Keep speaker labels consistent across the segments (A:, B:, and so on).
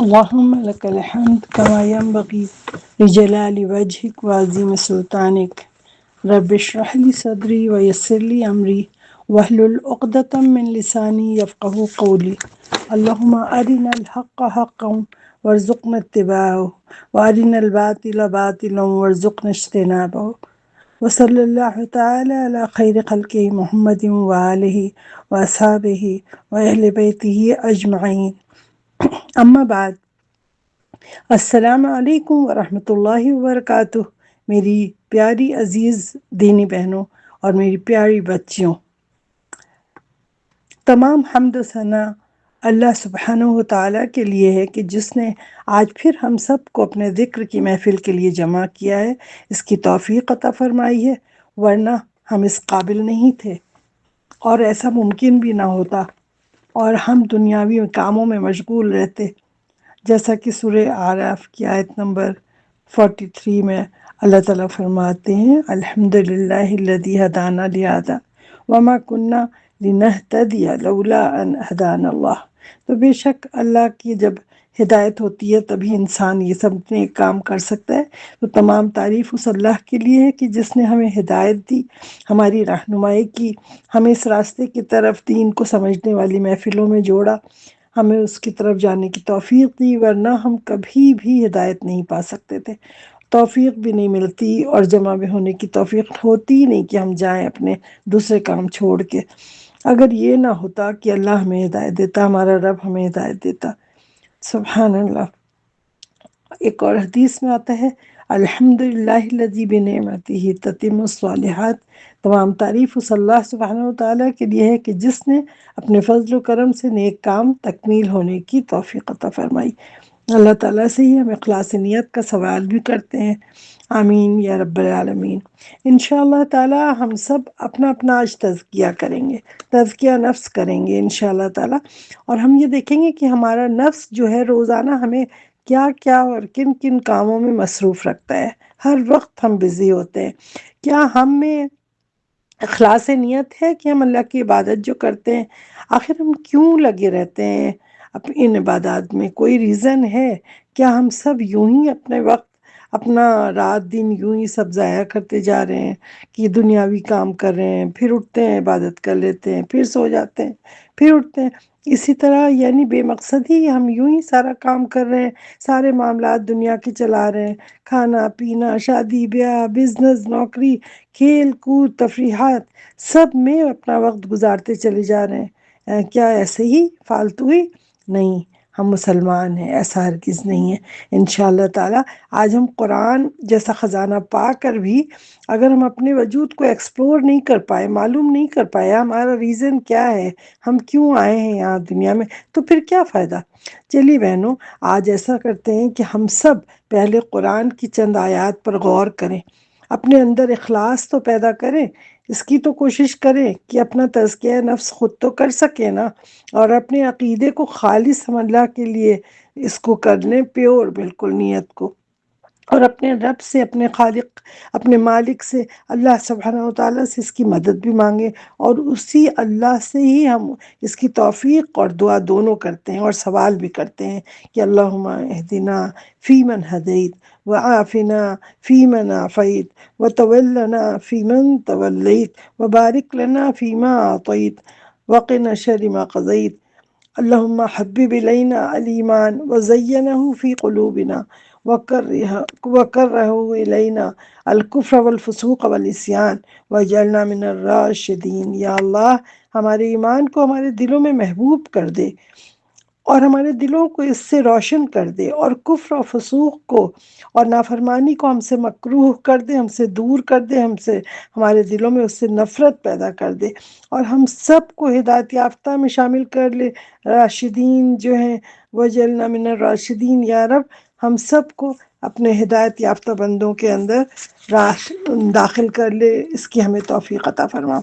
A: اللهم لك الحمد كما ينبغي لجلال وجهك وعظيم سلطانك. رب اشرح لي صدري ويسر لي أمري واحلل عقدة من لساني يفقهوا قولي. اللهم أرنا الحق حقا وارزقنا اتباعه وأرنا الباطل باطلا وارزقنا اجتنابه. وصلی اللہ تعالی علی خیر خلقہ محمد وآلہ وأصحابہ وأہل بیتہ اجمعین. اما بعد، السلام علیکم ورحمۃ اللہ وبرکاتہ. میری پیاری عزیز دینی بہنوں اور میری پیاری بچیوں، تمام حمد و ثنا اللہ سبحانہ و تعالیٰ کے لیے ہے کہ جس نے آج پھر ہم سب کو اپنے ذکر کی محفل کے لیے جمع کیا ہے، اس کی توفیق عطا فرمائی ہے، ورنہ ہم اس قابل نہیں تھے اور ایسا ممکن بھی نہ ہوتا، اور ہم دنیاوی کاموں میں مشغول رہتے. جیسا کہ سورہ اعراف کی آیت نمبر 43 میں اللہ تعالیٰ فرماتے ہیں، الحمدللہ الذی ہدانا لہذا وما کننا لنہتدی لولا ان ہدانا اللہ. تو بے شک اللہ کی جب ہدایت ہوتی ہے تبھی انسان یہ سب اپنے کام کر سکتا ہے. تو تمام تعریف اس اللہ کے لیے ہے کہ جس نے ہمیں ہدایت دی، ہماری رہنمائی کی، ہمیں اس راستے کی طرف دین کو سمجھنے والی محفلوں میں جوڑا، ہمیں اس کی طرف جانے کی توفیق دی، ورنہ ہم کبھی بھی ہدایت نہیں پا سکتے تھے. توفیق بھی نہیں ملتی اور جمع بھی ہونے کی توفیق ہوتی ہی نہیں کہ ہم جائیں اپنے دوسرے کام چھوڑ کے. اگر یہ نہ ہوتا کہ اللہ ہمیں ہدایت دیتا، ہمارا رب ہمیں ہدایت دیتا. سبحان اللہ. ایک اور حدیث میں آتا ہے، الحمدللہ الذی بنعمتہ تتم الصالحات. تمام تعریف اس اللہ سبحانہ و تعالیٰ کے لیے ہے کہ جس نے اپنے فضل و کرم سے نیک کام تکمیل ہونے کی توفیق عطا فرمائی. اللہ تعالیٰ سے ہی ہم اخلاص نیت کا سوال بھی کرتے ہیں. آمین یا رب العالمین. انشاءاللہ تعالیٰ ہم سب اپنا اپنا آج تزکیہ کریں گے، تزکیہ نفس کریں گے انشاءاللہ تعالیٰ. اور ہم یہ دیکھیں گے کہ ہمارا نفس جو ہے روزانہ ہمیں کیا کیا اور کن کن کاموں میں مصروف رکھتا ہے. ہر وقت ہم بزی ہوتے ہیں. کیا ہم میں اخلاص نیت ہے کہ ہم اللہ کی عبادت جو کرتے ہیں، آخر ہم کیوں لگے رہتے ہیں ان عبادات میں؟ کوئی ریزن ہے؟ کیا ہم سب یوں ہی اپنے وقت، اپنا رات دن یوں ہی سب ضائع کرتے جا رہے ہیں کہ دنیاوی کام کر رہے ہیں، پھر اٹھتے ہیں عبادت کر لیتے ہیں، پھر سو جاتے ہیں، پھر اٹھتے ہیں، اسی طرح یعنی بے مقصد ہی ہم یوں ہی سارا کام کر رہے ہیں، سارے معاملات دنیا کے چلا رہے ہیں، کھانا پینا، شادی بیاہ، بزنس، نوکری، کھیل کود، تفریحات، سب میں اپنا وقت گزارتے چلے جا رہے ہیں. کیا ایسے ہی فالتو ہی؟ نہیں، ہم مسلمان ہیں، ایسا ہرگز نہیں ہے. انشاءاللہ تعالیٰ آج ہم قرآن جیسا خزانہ پا کر بھی اگر ہم اپنے وجود کو ایکسپلور نہیں کر پائے، معلوم نہیں کر پائے ہمارا ریزن کیا ہے، ہم کیوں آئے ہیں یہاں دنیا میں، تو پھر کیا فائدہ؟ چلیے بہنوں، آج ایسا کرتے ہیں کہ ہم سب پہلے قرآن کی چند آیات پر غور کریں، اپنے اندر اخلاص تو پیدا کریں، اس کی تو کوشش کریں کہ اپنا تزکیہ نفس خود تو کر سکیں نا، اور اپنے عقیدے کو خالص ہم اللہ کے لیے اس کو کر لیں، پیور بالکل نیت کو، اور اپنے رب سے، اپنے خالق، اپنے مالک سے، اللہ سبحانہ و تعالیٰ سے اس کی مدد بھی مانگیں، اور اسی اللہ سے ہی ہم اس کی توفیق اور دعا دونوں کرتے ہیں اور سوال بھی کرتے ہیں کہ اللہم اہدنا فیمن ہدیت وعافنا فیمن عافیت وتولنا فیمن تولیت وبارک لنا فیما اعطیت وقنا شر ما قضیت. اللہم حبب الینا الایمان وزینہ فی قلوبنا وکرہ الینا الکفر والفسوق والعصیان واجعلنا من الراشدین. یا اللہ، ہمارے ایمان کو ہمارے دلوں میں محبوب کر دے اور ہمارے دلوں کو اس سے روشن کر دے، اور کفر و فسوق کو اور نافرمانی کو ہم سے مکروہ کر دے، ہم سے دور کر دے، ہمارے دلوں میں اس سے نفرت پیدا کر دے، اور ہم سب کو ہدایت یافتہ میں شامل کر لے، راشدین جو ہیں. وجعلنا من الراشدین. یا رب، ہم سب کو اپنے ہدایت یافتہ بندوں کے اندر داخل کر لے، اس کی ہمیں توفیق عطا فرما.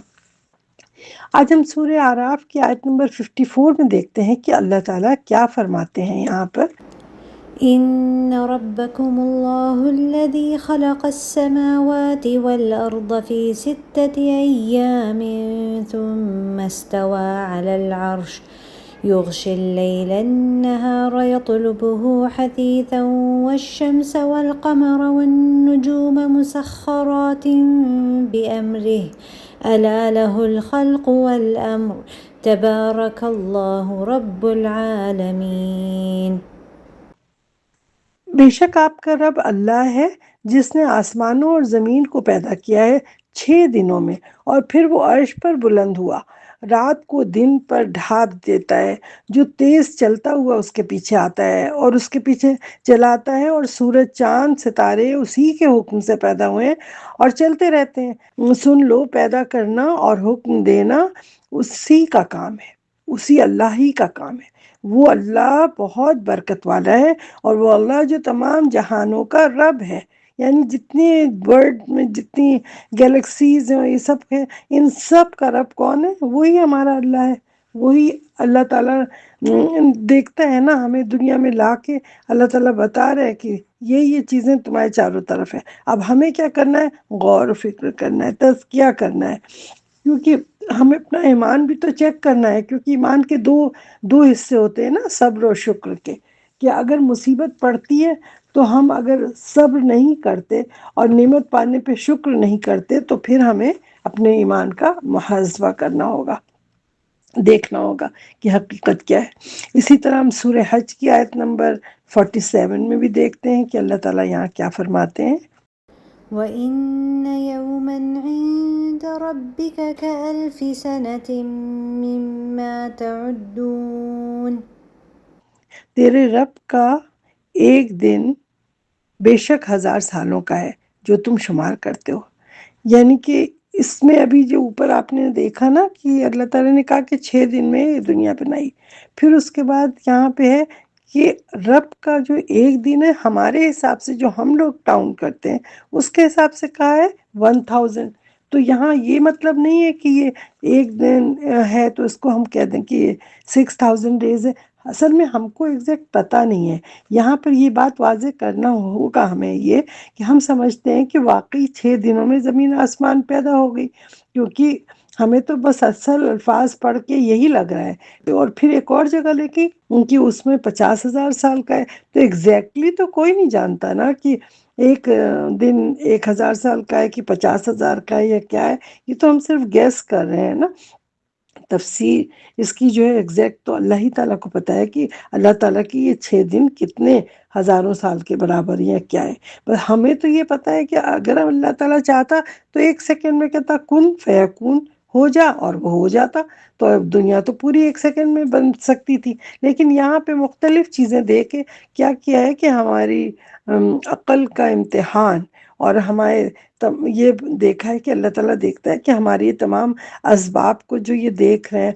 A: آج ہم سورہ اعراف کی آیت نمبر 54 میں دیکھتے ہیں کہ اللہ تعالیٰ کیا فرماتے ہیں یہاں پر.
B: إن ربكم الله الذي خلق السماوات والأرض في 6 أيام ثم استوى على العرش يغشي الليل النهار يطلبه حثيثا والشمس والقمر والنجوم مسخرات بأمره ألا له الخلق والأمر تبارك الله رب العالمين۔
A: بے شک آپ کا رب اللہ ہے جس نے آسمانوں اور زمین کو پیدا کیا ہے 6 دنوں میں، اور پھر وہ عرش پر بلند ہوا، رات کو دن پر ڈھانپ دیتا ہے، جو تیز چلتا ہوا اس کے پیچھے آتا ہے اور اس کے پیچھے چلاتا ہے، اور سورج چاند ستارے اسی کے حکم سے پیدا ہوئے ہیں اور چلتے رہتے ہیں۔ سن لو، پیدا کرنا اور حکم دینا اسی کا کام ہے، اسی اللہ ہی کا کام ہے۔ وہ اللہ بہت برکت والا ہے، اور وہ اللہ جو تمام جہانوں کا رب ہے، یعنی جتنے ورلڈ میں جتنی گیلیکسیز ہیں یہ سب ہیں، ان سب کا رب کون ہے؟ وہی ہمارا اللہ ہے۔ وہی اللہ تعالیٰ دیکھتا ہے نا ہمیں دنیا میں لا کے، اللہ تعالیٰ بتا رہے ہیں کہ یہ چیزیں تمہارے چاروں طرف ہیں۔ اب ہمیں کیا کرنا ہے؟ غور و فکر کرنا ہے، تزکیہ کرنا ہے، کیونکہ ہمیں اپنا ایمان بھی تو چیک کرنا ہے، کیونکہ ایمان کے دو حصے ہوتے ہیں نا، صبر و شکر کے، کہ اگر مصیبت پڑتی ہے تو ہم اگر صبر نہیں کرتے اور نعمت پانے پہ شکر نہیں کرتے تو پھر ہمیں اپنے ایمان کا محاسبہ کرنا ہوگا، دیکھنا ہوگا کہ حقیقت کیا ہے۔ اسی طرح ہم سورہ حج کی آیت نمبر 47 میں بھی دیکھتے ہیں کہ اللہ تعالیٰ یہاں کیا فرماتے ہیں۔
B: وَإِنَّ يَوْمًا عِندَ رَبِّكَ كَأَلْفِ سَنَةٍ مِّمَّا تَعُدُّونَ۔
A: تیرے رب کا ایک دن بے شک 1000 سالوں کا ہے جو تم شمار کرتے ہو۔ یعنی کہ اس میں ابھی جو اوپر آپ نے دیکھا نا کہ اللہ تعالیٰ نے کہا کہ 6 دن میں یہ دنیا بنائی، پھر اس کے بعد یہاں پہ ہے کہ رب کا جو ایک دن ہے ہمارے حساب سے جو ہم لوگ کاؤنٹ کرتے ہیں اس کے حساب سے کہا ہے 1000۔ تو یہاں یہ مطلب نہیں ہے کہ یہ ایک دن ہے تو اس کو ہم کہہ دیں کہ یہ 6000 ڈیز ہے۔ اصل میں ہم کو ایگزیکٹ پتہ نہیں ہے، یہاں پر یہ بات واضح کرنا ہوگا ہمیں یہ کہ ہم سمجھتے ہیں کہ واقعی 6 دنوں میں زمین آسمان پیدا ہو گئی، کیونکہ ہمیں تو بس اصل الفاظ پڑھ کے یہی لگ رہا ہے۔ اور پھر ایک اور جگہ لے کے ان کی اس میں 50,000 سال کا ہے، تو ایگزیکٹلی تو کوئی نہیں جانتا نا کہ ایک دن 1000 سال کا ہے کہ 50,000 کا ہے یا کیا ہے، یہ تو ہم صرف گیس کر رہے ہیں نا۔ تفسیر اس کی جو ہے ایگزیکٹ تو اللہ ہی تعالیٰ کو پتہ ہے کہ اللہ تعالیٰ کی یہ 6 دن کتنے ہزاروں سال کے برابر یا کیا ہے۔ بس ہمیں تو یہ پتہ ہے کہ اگر اللہ تعالیٰ چاہتا تو 1 سیکنڈ میں کہتا کن فیکون، ہو جا، اور وہ ہو جاتا، تو اب دنیا تو پوری 1 سیکنڈ میں بن سکتی تھی۔ لیکن یہاں پہ مختلف چیزیں دے کے کیا کیا ہے کہ ہماری عقل کا امتحان، اور ہمارے یہ دیکھا ہے کہ اللہ تعالیٰ دیکھتا ہے کہ ہماری یہ تمام اسباب کو جو یہ دیکھ رہے ہیں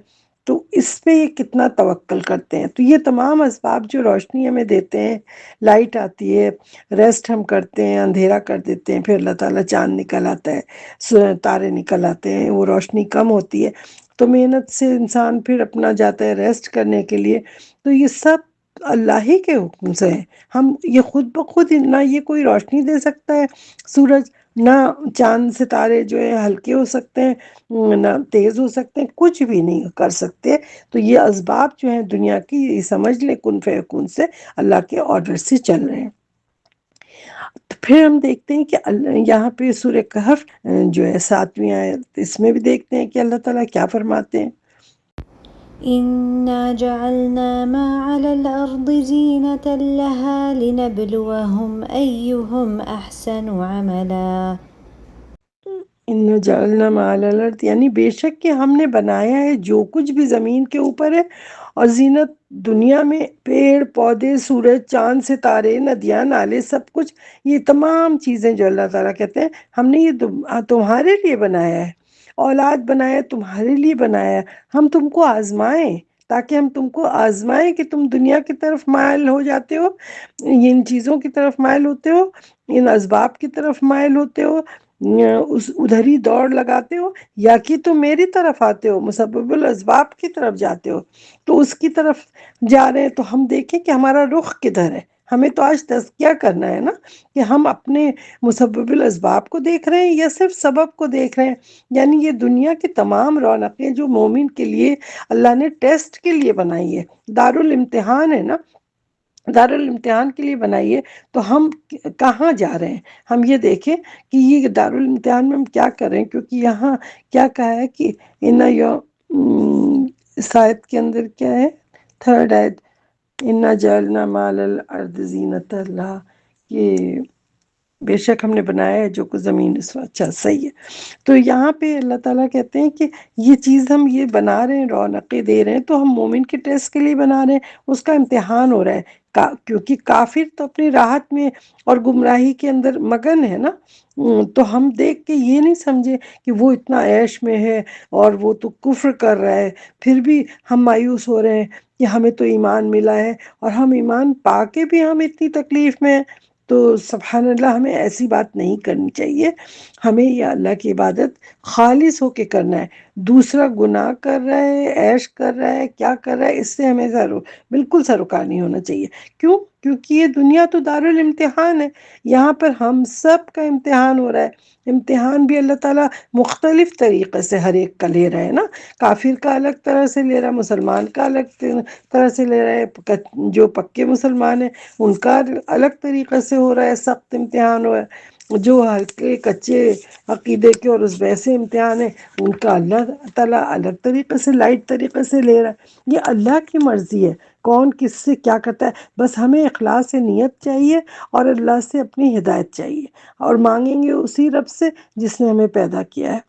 A: تو اس پہ یہ کتنا توکل کرتے ہیں۔ تو یہ تمام اسباب جو روشنی ہمیں دیتے ہیں، لائٹ آتی ہے، ریسٹ ہم کرتے ہیں، اندھیرا کر دیتے ہیں، پھر اللہ تعالیٰ چاند نکل آتا ہے، تارے نکل آتے ہیں، وہ روشنی کم ہوتی ہے تو محنت سے انسان پھر اپنا جاتا ہے ریسٹ کرنے کے لیے، تو یہ سب اللہ ہی کے حکم سے ہے۔ ہم یہ خود بخود نہ یہ کوئی روشنی دے سکتا ہے سورج، نہ چاند ستارے جو ہے ہلکے ہو سکتے ہیں، نہ تیز ہو سکتے ہیں، کچھ بھی نہیں کر سکتے۔ تو یہ اسباب جو ہیں دنیا کی، یہ سمجھ لیں کن فیکون سے اللہ کے آرڈر سے چل رہے ہیں۔ تو پھر ہم دیکھتے ہیں کہ یہاں پہ سورہ کہف جو ہے 7ویں آیت، اس میں بھی دیکھتے ہیں کہ اللہ تعالیٰ کیا فرماتے ہیں۔
B: إِنَّا جَعَلْنَا مَا عَلَى الْأَرْضِ زِينَةً لَهَا لِنَبْلُوَهُمْ أَيُّهُمْ أَحْسَنُ عَمَلًا۔
A: اِنَّا جَعَلْنَا مَا عَلَى الْأَرْضِ یعنی بے شک کہ ہم نے بنایا ہے جو کچھ بھی زمین کے اوپر ہے، اور زینت دنیا میں پیڑ پودے، سورج چاند ستارے، ندیاں نالے، سب کچھ، یہ تمام چیزیں جو اللہ تعالیٰ کہتے ہیں ہم نے یہ تمہارے لیے بنایا ہے، اولاد بنایا تمہارے لیے بنایا ہے، ہم تم کو آزمائیں، تاکہ ہم تم کو آزمائیں کہ تم دنیا کی طرف مائل ہو جاتے ہو، ان چیزوں کی طرف مائل ہوتے ہو، ان اسباب کی طرف مائل ہوتے ہو، ادھر ہی دوڑ لگاتے ہو، یا کہ تم میری طرف آتے ہو، مسبب الاسباب کی طرف جاتے ہو۔ تو اس کی طرف جا رہے ہیں تو ہم دیکھیں کہ ہمارا رخ کدھر ہے، ہمیں تو آج تزکیہ کرنا ہے نا کہ ہم اپنے مسبب الاسباب کو دیکھ رہے ہیں یا صرف سبب کو دیکھ رہے ہیں۔ یعنی یہ دنیا کی تمام رونقیں جو مومن کے لیے اللہ نے ٹیسٹ کے لیے بنائی ہے، دارالامتحان ہے نا، دارالامتحان کے لیے بنائیے، تو ہم کہاں جا رہے ہیں؟ ہم یہ دیکھیں کہ یہ دارالامتحان میں ہم کیا کر رہے ہیں، کیونکہ یہاں کیا کہا ہے کہ اس آیت کے اندر کیا ہے، تھرڈ آیت، اِنَّا جَعَلْنَا مَا عَلَى الْأَرْضِ زِینَةً لَہَا، کہ بے شک ہم نے بنایا ہے جو کچھ زمین اس وقت، اچھا صحیح ہے۔ تو یہاں پہ اللہ تعالیٰ کہتے ہیں کہ یہ چیز ہم یہ بنا رہے ہیں، رونقیں دے رہے ہیں، تو ہم مومن کے ٹیسٹ کے لیے بنا رہے ہیں، اس کا امتحان ہو رہا ہے، کیونکہ کافر تو اپنی راحت میں اور گمراہی کے اندر مگن ہے نا۔ تو ہم دیکھ کے یہ نہیں سمجھے کہ وہ اتنا عیش میں ہے اور وہ تو کفر کر رہا ہے، پھر بھی ہم مایوس ہو رہے ہیں کہ ہمیں تو ایمان ملا ہے، اور ہم ایمان پا کے بھی ہم اتنی تکلیف میں ہیں۔ تو سبحان اللہ، ہمیں ایسی بات نہیں کرنی چاہیے۔ ہمیں یہ اللہ کی عبادت خالص ہو کے کرنا ہے۔ دوسرا گناہ کر رہا ہے، عیش کر رہا ہے، کیا کر رہا ہے، اس سے ہمیں بالکل سروکار نہیں ہونا چاہیے۔ کیوں؟ کیونکہ یہ دنیا تو دارالامتحان ہے، یہاں پر ہم سب کا امتحان ہو رہا ہے۔ امتحان بھی اللہ تعالیٰ مختلف طریقے سے ہر ایک کا لے رہا ہے نا، کافر کا الگ طرح سے لے رہا ہے، مسلمان کا الگ طرح سے لے رہا ہے، جو پکے مسلمان ہیں ان کا الگ طریقے سے ہو رہا ہے، سخت امتحان ہو رہا ہے، جو ہلکے کچے عقیدے کے اور اس ویسے امتحان ہے ان کا اللہ تعالیٰ الگ طریقے سے، لائٹ طریقے سے لے رہا ہے۔ یہ اللہ کی مرضی ہے، کون کس سے کیا کرتا ہے، بس ہمیں اخلاص نیت چاہیے اور اللہ سے اپنی ہدایت چاہیے، اور مانگیں گے اسی رب سے جس نے ہمیں پیدا کیا ہے۔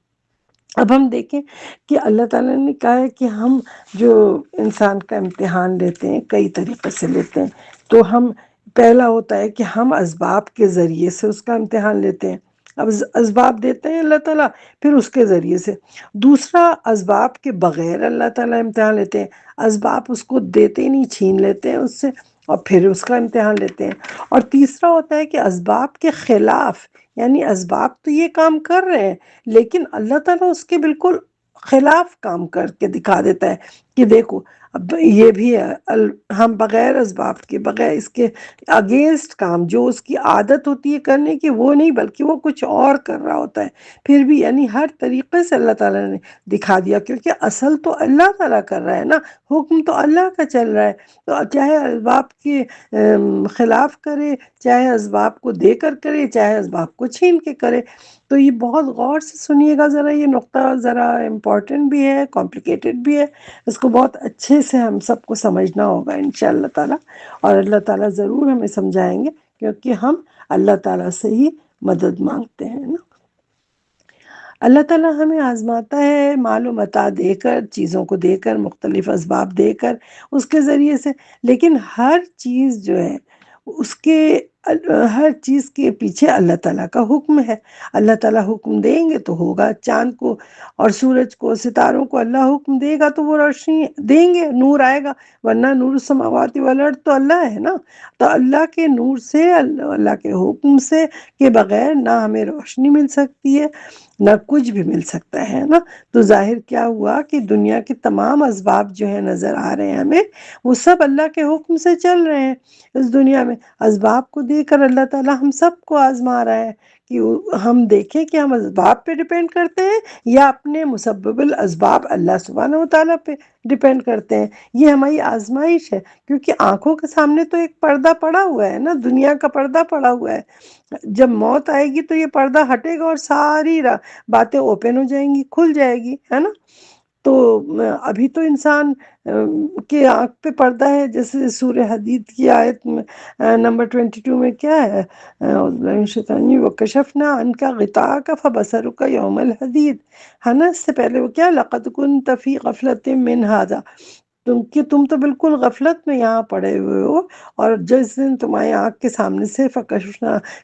A: اب ہم دیکھیں کہ اللہ تعالیٰ نے کہا ہے کہ ہم جو انسان کا امتحان لیتے ہیں کئی طریقے سے لیتے ہیں، تو ہم پہلا ہوتا ہے کہ ہم اسباب کے ذریعے سے اس کا امتحان لیتے ہیں۔ اب اسباب دیتے ہیں اللہ تعالیٰ، پھر اس کے ذریعے سے۔ دوسرا، اسباب کے بغیر اللہ تعالیٰ امتحان لیتے ہیں، اسباب اس کو دیتے ہی نہیں، چھین لیتے ہیں اس سے، اور پھر اس کا امتحان لیتے ہیں۔ اور تیسرا ہوتا ہے کہ اسباب کے خلاف، یعنی اسباب تو یہ کام کر رہے ہیں لیکن اللہ تعالیٰ اس کے بالکل خلاف کام کر کے دکھا دیتا ہے کہ دیکھو اب یہ بھی ہے، ہم بغیر اسباب کے، بغیر اس کے اگینسٹ کام جو اس کی عادت ہوتی ہے کرنے کی وہ نہیں، بلکہ وہ کچھ اور کر رہا ہوتا ہے، پھر بھی یعنی ہر طریقے سے اللہ تعالیٰ نے دکھا دیا، کیونکہ اصل تو اللہ تعالیٰ کر رہا ہے نا، حکم تو اللہ کا چل رہا ہے۔ تو چاہے اسباب کے خلاف کرے، چاہے اسباب کو دے کر کرے، چاہے اسباب کو چھین کے کرے۔ تو یہ بہت غور سے سنیے گا ذرا، یہ نقطہ ذرا امپورٹنٹ بھی ہے، کمپلیکیٹڈ بھی ہے، اس کو بہت اچھے سے ہم سب کو سمجھنا ہوگا انشاءاللہ تعالیٰ، اور اللہ تعالیٰ ضرور ہمیں سمجھائیں گے، کیونکہ ہم اللہ تعالیٰ سے ہی مدد مانگتے ہیں نا۔ اللہ تعالیٰ ہمیں آزماتا ہے مال و متاع دے کر، چیزوں کو دے کر، مختلف اسباب دے کر، اس کے ذریعے سے، لیکن ہر چیز جو ہے اس کے ہر چیز کے پیچھے اللہ تعالیٰ کا حکم ہے۔ اللہ تعالیٰ حکم دیں گے تو ہوگا، چاند کو اور سورج کو، ستاروں کو اللہ حکم دے گا تو وہ روشنی دیں گے، نور آئے گا، ورنہ نور السماوات والارض تو اللہ ہے نا۔ تو اللہ کے نور سے، اللہ کے حکم سے کے بغیر نہ ہمیں روشنی مل سکتی ہے، نہ کچھ بھی مل سکتا ہے نا۔ تو ظاہر کیا ہوا کہ دنیا کے تمام اسباب جو ہیں نظر آ رہے ہیں ہمیں، وہ سب اللہ کے حکم سے چل رہے ہیں۔ اس دنیا میں اسباب کو دے کر اللہ تعالیٰ ہم سب کو آزما رہا ہے کہ ہم دیکھیں کہ ہم اسباب پہ ڈیپینڈ کرتے ہیں یا اپنے مسبب الاسباب اللہ سبحانہ وتعالیٰ پہ ڈیپینڈ کرتے ہیں۔ یہ ہماری آزمائش ہے، کیونکہ آنکھوں کے سامنے تو ایک پردہ پڑا ہوا ہے نا، دنیا کا پردہ پڑا ہوا ہے۔ جب موت آئے گی تو یہ پردہ ہٹے گا اور ساری باتیں اوپن ہو جائیں گی، کھل جائے گی، ہے نا۔ تو ابھی تو انسان کے آنکھ پہ پردہ ہے، جیسے سورہ حدید کی آیت نمبر 22 میں کیا ہے، وَكَشَفْنَا عَنْكَ غِطَاءَكَ فَبَصَرُكَ يَوْمَ الْحَدِيدِ، ہے نا۔ اس سے پہلے وہ کیا، لَقَدْ كُنْتَ فِي غَفْلَةٍ مِّنْ هَذَا، تم تو بالکل غفلت میں یہاں پڑے ہوئے ہو، اور جس دن تمہاری آنکھ کے سامنے سے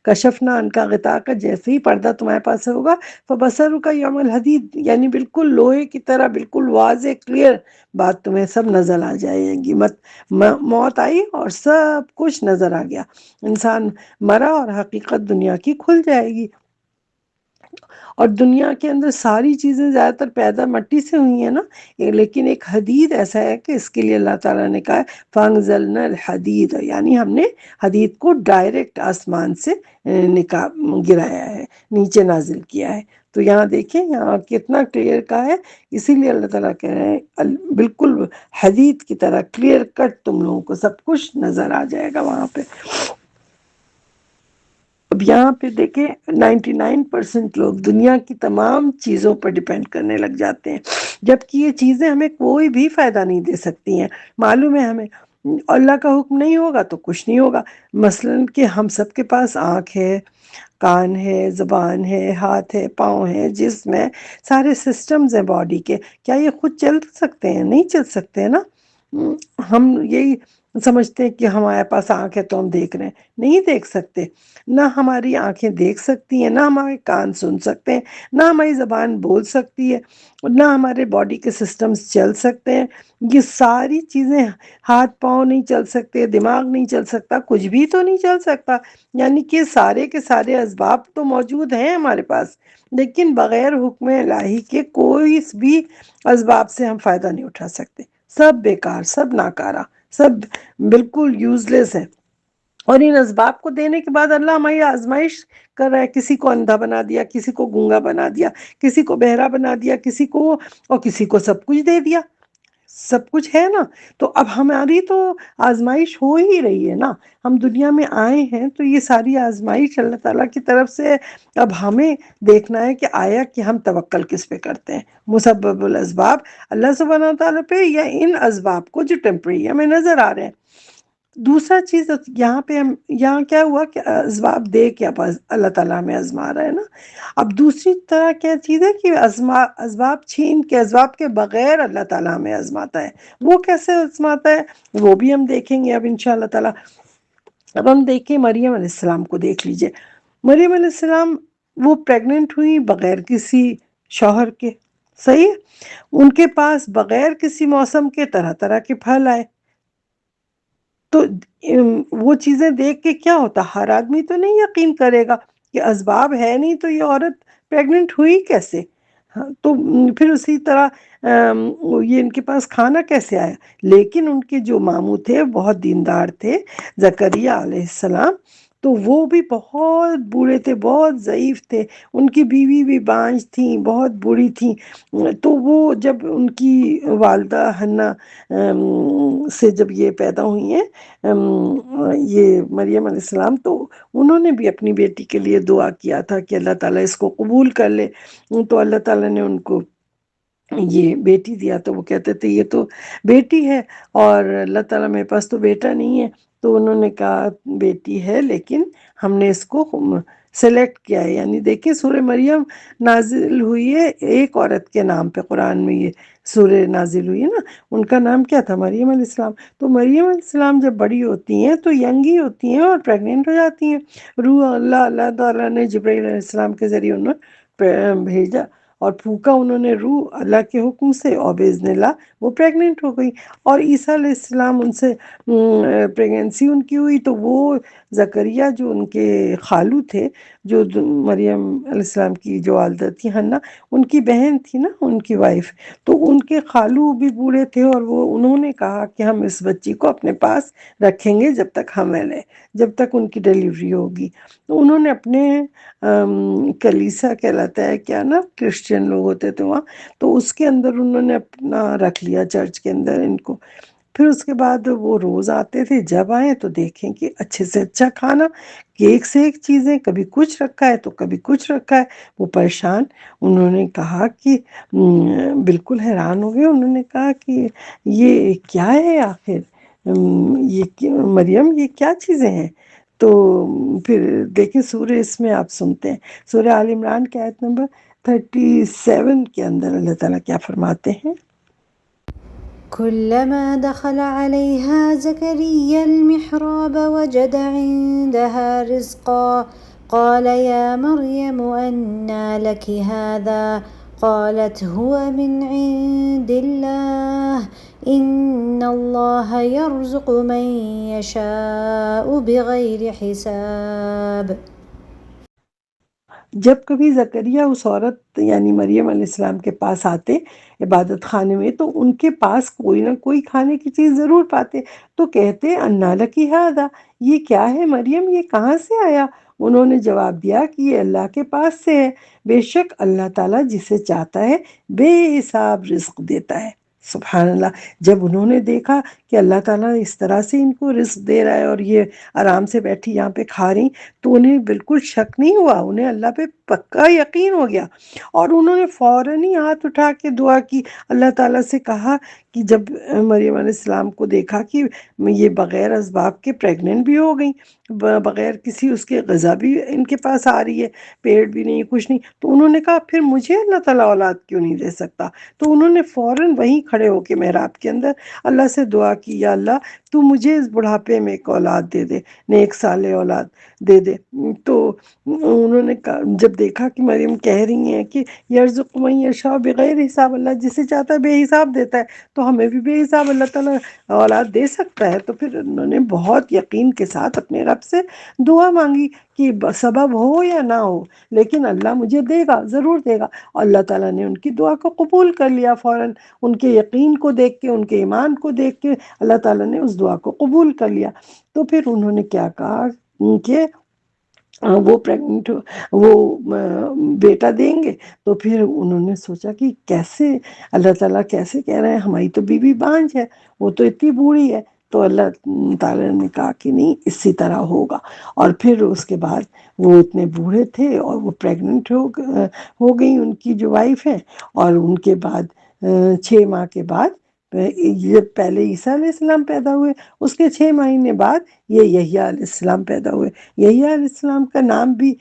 A: کشفنا عَنْكَ غِطَاءَكَ، جیسے ہی پردہ تمہارے پاس ہوگا، فَبَصَرُكَ يَوْمَ الْحَدِيدِ، یعنی بالکل لوہے کی طرح، بالکل واضح کلیئر بات تمہیں سب نظر آ جائے گی۔ موت آئی اور سب کچھ نظر آ گیا، انسان مرا اور حقیقت دنیا کی کھل جائے گی۔ اور دنیا کے اندر ساری چیزیں زیادہ تر پیدا مٹی سے ہوئی ہیں نا، لیکن ایک حدید ایسا ہے کہ اس کے لیے اللہ تعالیٰ نے کہا فَأَنزَلْنَا الْحَدِيدَ، یعنی ہم نے حدید کو ڈائریکٹ آسمان سے گرایا ہے، نیچے نازل کیا ہے۔ تو یہاں دیکھیں یہاں کتنا کلیئر کا ہے، اسی لیے اللہ تعالیٰ کہہ رہے ہیں بالکل حدید کی طرح کلیئر کٹ تم لوگوں کو سب کچھ نظر آ جائے گا وہاں پہ۔ اب یہاں پہ دیکھیں 99% لوگ دنیا کی تمام چیزوں پر ڈیپینڈ کرنے لگ جاتے ہیں، جبکہ یہ چیزیں ہمیں کوئی بھی فائدہ نہیں دے سکتی ہیں، معلوم ہے ہمیں اللہ کا حکم نہیں ہوگا تو کچھ نہیں ہوگا۔ مثلاً کہ ہم سب کے پاس آنکھ ہے، کان ہے، زبان ہے، ہاتھ ہے، پاؤں ہے، جسم ہے، سارے سسٹمز ہیں باڈی کے، کیا یہ خود چل سکتے ہیں؟ نہیں چل سکتے ہیں نا۔ ہم یہی سمجھتے ہیں کہ ہمارے پاس آنکھ ہے تو ہم دیکھ رہے ہیں، نہیں دیکھ سکتے، نہ ہماری آنکھیں دیکھ سکتی ہیں، نہ ہمارے کان سن سکتے ہیں، نہ ہماری زبان بول سکتی ہے، نہ ہمارے باڈی کے سسٹمز چل سکتے ہیں۔ یہ ساری چیزیں، ہاتھ پاؤں نہیں چل سکتے، دماغ نہیں چل سکتا، کچھ بھی تو نہیں چل سکتا، یعنی کہ سارے کے سارے اسباب تو موجود ہیں ہمارے پاس، لیکن بغیر حکم الہی کے کوئی بھی اسباب سے ہم فائدہ نہیں اٹھا سکتے، سب بیکار، سب ناکارہ، سب بالکل یوز لیس ہے۔ اور ان اسباب کو دینے کے بعد اللہ ہماری آزمائش کر رہا ہے، کسی کو اندھا بنا دیا، کسی کو گونگا بنا دیا، کسی کو بہرا بنا دیا، کسی کو، اور کسی کو سب کچھ دے دیا، سب کچھ ہے نا۔ تو اب ہماری تو آزمائش ہو ہی رہی ہے نا، ہم دنیا میں آئے ہیں تو یہ ساری آزمائش اللہ تعالیٰ کی طرف سے۔ اب ہمیں دیکھنا ہے کہ آیا کہ ہم توکل کس پہ کرتے ہیں، مسبب الاسباب اللہ سبحانہ و تعالیٰ پہ، یا ان اسباب کو جو ٹیمپریری ہمیں نظر آ رہے ہیں۔ دوسرا چیز یہاں پہ یہاں کیا ہوا کہ اسباب دے کے اب اللہ تعالیٰ ہمیں آزما رہا ہے نا۔ اب دوسری طرح کیا چیز ہے کہ اسباب چھین کے، اسباب کے بغیر اللہ تعالیٰ ہمیں آزماتا ہے۔ وہ کیسے آزماتا ہے وہ بھی ہم دیکھیں گے اب انشاءاللہ تعالیٰ۔ اب ہم دیکھیں مریم علیہ السلام کو، دیکھ لیجئے مریم علیہ السلام وہ پریگننٹ ہوئی بغیر کسی شوہر کے، صحیح ہے؟ ان کے پاس بغیر کسی موسم کے طرح طرح کے پھل آئے، تو وہ چیزیں دیکھ کے کیا ہوتا، ہر آدمی تو نہیں یقین کرے گا کہ اسباب ہے نہیں تو یہ عورت پریگننٹ ہوئی کیسے۔ ہاں، تو پھر اسی طرح یہ ان کے پاس کھانا کیسے آیا۔ لیکن ان کے جو ماموں تھے بہت دیندار تھے، زکریہ علیہ السلام، تو وہ بھی بہت بوڑھے تھے، بہت ضعیف تھے، ان کی بیوی بھی بانجھ تھیں، بہت بوڑھی تھیں۔ تو وہ جب ان کی والدہ حنا سے جب یہ پیدا ہوئی ہیں یہ مریم علیہ السلام، تو انہوں نے بھی اپنی بیٹی کے لیے دعا کیا تھا کہ اللہ تعالیٰ اس کو قبول کر لے، تو اللہ تعالیٰ نے ان کو یہ بیٹی دیا۔ تو وہ کہتے تھے یہ تو بیٹی ہے، اور اللہ تعالیٰ میرے پاس تو بیٹا نہیں ہے، تو انہوں نے کہا بیٹی ہے لیکن ہم نے اس کو سلیکٹ کیا ہے۔ یعنی دیکھیں سورہ مریم نازل ہوئی ہے ایک عورت کے نام پہ، قرآن میں یہ سورہ نازل ہوئی ہے نا، ان کا نام کیا تھا؟ مریم علیہ السلام۔ تو مریم علیہ السلام جب بڑی ہوتی ہیں تو ینگ ہی ہوتی ہیں اور پریگننٹ ہو جاتی ہیں۔ روح اللہ تعالیٰ نے جبرائیل علیہ السلام کے ذریعے انہوں بھیجا، اور پھونکا انہوں نے روح اللہ کے حکم سے، اور باذن اللہ وہ پریگننٹ ہو گئی۔ اور عیسیٰ علیہ السلام ان سے پریگننسی ان کی ہوئی، تو وہ زکریا جو ان کے خالو تھے، جو مریم علیہ السلام کی جو والدہ تھی حنا، ان کی بہن تھی نا، ان کی وائف، تو ان کے خالو بھی بوڑھے تھے، اور انہوں نے کہا کہ ہم اس بچی کو اپنے پاس رکھیں گے جب تک حامل ہے، جب تک ان کی ڈیلیوری ہوگی۔ تو انہوں نے اپنے کلیسا کہلاتا ہے کیا نا، کرسچین لوگ ہوتے تھے وہاں، تو اس کے اندر انہوں نے اپنا رکھ لیا، چرچ کے اندر ان کو۔ پھر اس کے بعد وہ روز آتے تھے، جب آئیں تو دیکھیں کہ اچھے سے اچھا کھانا، ایک سے ایک چیزیں، کبھی کچھ رکھا ہے تو کبھی کچھ رکھا ہے۔ وہ پریشان، انہوں نے کہا کہ بالکل حیران ہو گئے، انہوں نے کہا کہ یہ کیا ہے آخر، مریم یہ کیا چیزیں ہیں۔ تو پھر دیکھیں سورہ اس میں آپ سنتے ہیں، سورہ آل عمران کی آیت نمبر 37 کے اندر اللہ تعالیٰ کیا فرماتے ہیں۔
B: كلما دخل عليها زكريا المحراب وجد عندها رزقا قال يا مريم أنى لك هذا قالت هو من عند الله إن الله يرزق من يشاء بغير حساب۔
A: جب کبھی زکریا اس عورت یعنی مریم علیہ السلام کے پاس آتے عبادت خانے میں، تو ان کے پاس کوئی نہ کوئی کھانے کی چیز ضرور پاتے، تو کہتے انا لکی ھذا، یہ کیا ہے مریم، یہ کہاں سے آیا؟ انہوں نے جواب دیا کہ یہ اللہ کے پاس سے ہے، بے شک اللہ تعالیٰ جسے چاہتا ہے بے حساب رزق دیتا ہے۔ سبحان اللہ۔ جب انہوں نے دیکھا کہ اللہ تعالیٰ اس طرح سے ان کو رزق دے رہا ہے اور یہ آرام سے بیٹھی یہاں پہ کھا رہی، تو انہیں بالکل شک نہیں ہوا، انہیں اللہ پہ پکا یقین ہو گیا، اور انہوں نے فوراً ہی ہاتھ اٹھا کے دعا کی، اللہ تعالیٰ سے کہا کہ جب مریم علیہ السلام کو دیکھا کہ یہ بغیر اسباب کے پریگننٹ بھی ہو گئیں، بغیر کسی اس کے غذا بھی ان کے پاس آ رہی ہے، پیٹ بھی نہیں کچھ نہیں، تو انہوں نے کہا پھر مجھے اللہ تعالیٰ اولاد کیوں نہیں دے سکتا؟ تو انہوں نے فوراً وہیں کھڑے ہو کے محراب کے اندر اللہ سے دعا کی، یا اللہ تو مجھے اس بڑھاپے میں ایک اولاد دے دے، نیک صالح اولاد دے دے۔ تو انہوں نے جب دیکھا کہ مریم کہہ رہی ہیں کہ یرزق من یشاء بغیر حساب، اللہ جسے چاہتا ہے بے حساب دیتا ہے، تو ہمیں بھی بے حساب اللہ تعالیٰ اولاد دے سکتا ہے۔ تو پھر انہوں نے بہت یقین کے ساتھ اپنے رب سے دعا مانگی کہ سبب ہو یا نہ ہو، لیکن اللہ مجھے دے گا، ضرور دے گا۔ اللہ تعالیٰ نے ان کی دعا کو قبول کر لیا فوراً، ان کے یقین کو دیکھ کے، ان کے ایمان کو دیکھ کے اللہ تعالیٰ نے اس دعا کو قبول کر لیا۔ تو پھر انہوں نے کیا کہا کہ وہ پریگننٹ، وہ بیٹا دیں گے، تو پھر انہوں نے سوچا کہ کیسے اللہ تعالیٰ کیسے کہہ رہے ہیں، ہماری تو بیوی بانجھ ہے، وہ تو اتنی بوڑھی ہے۔ تو اللہ تعالیٰ نے کہا کہ نہیں، اسی طرح ہوگا۔ اور پھر اس کے بعد وہ اتنے بوڑھے تھے اور وہ پریگننٹ ہو گئی ان کی جو وائف ہے، اور ان کے بعد 6 ماہ کے بعد یہ پہلے عیسیٰ علیہ السلام پیدا ہوئے، اس کے 6 مہینے بعد یہ یحییٰ علیہ السلام پیدا ہوئے۔ یحییٰ علیہ السلام کا نام بھی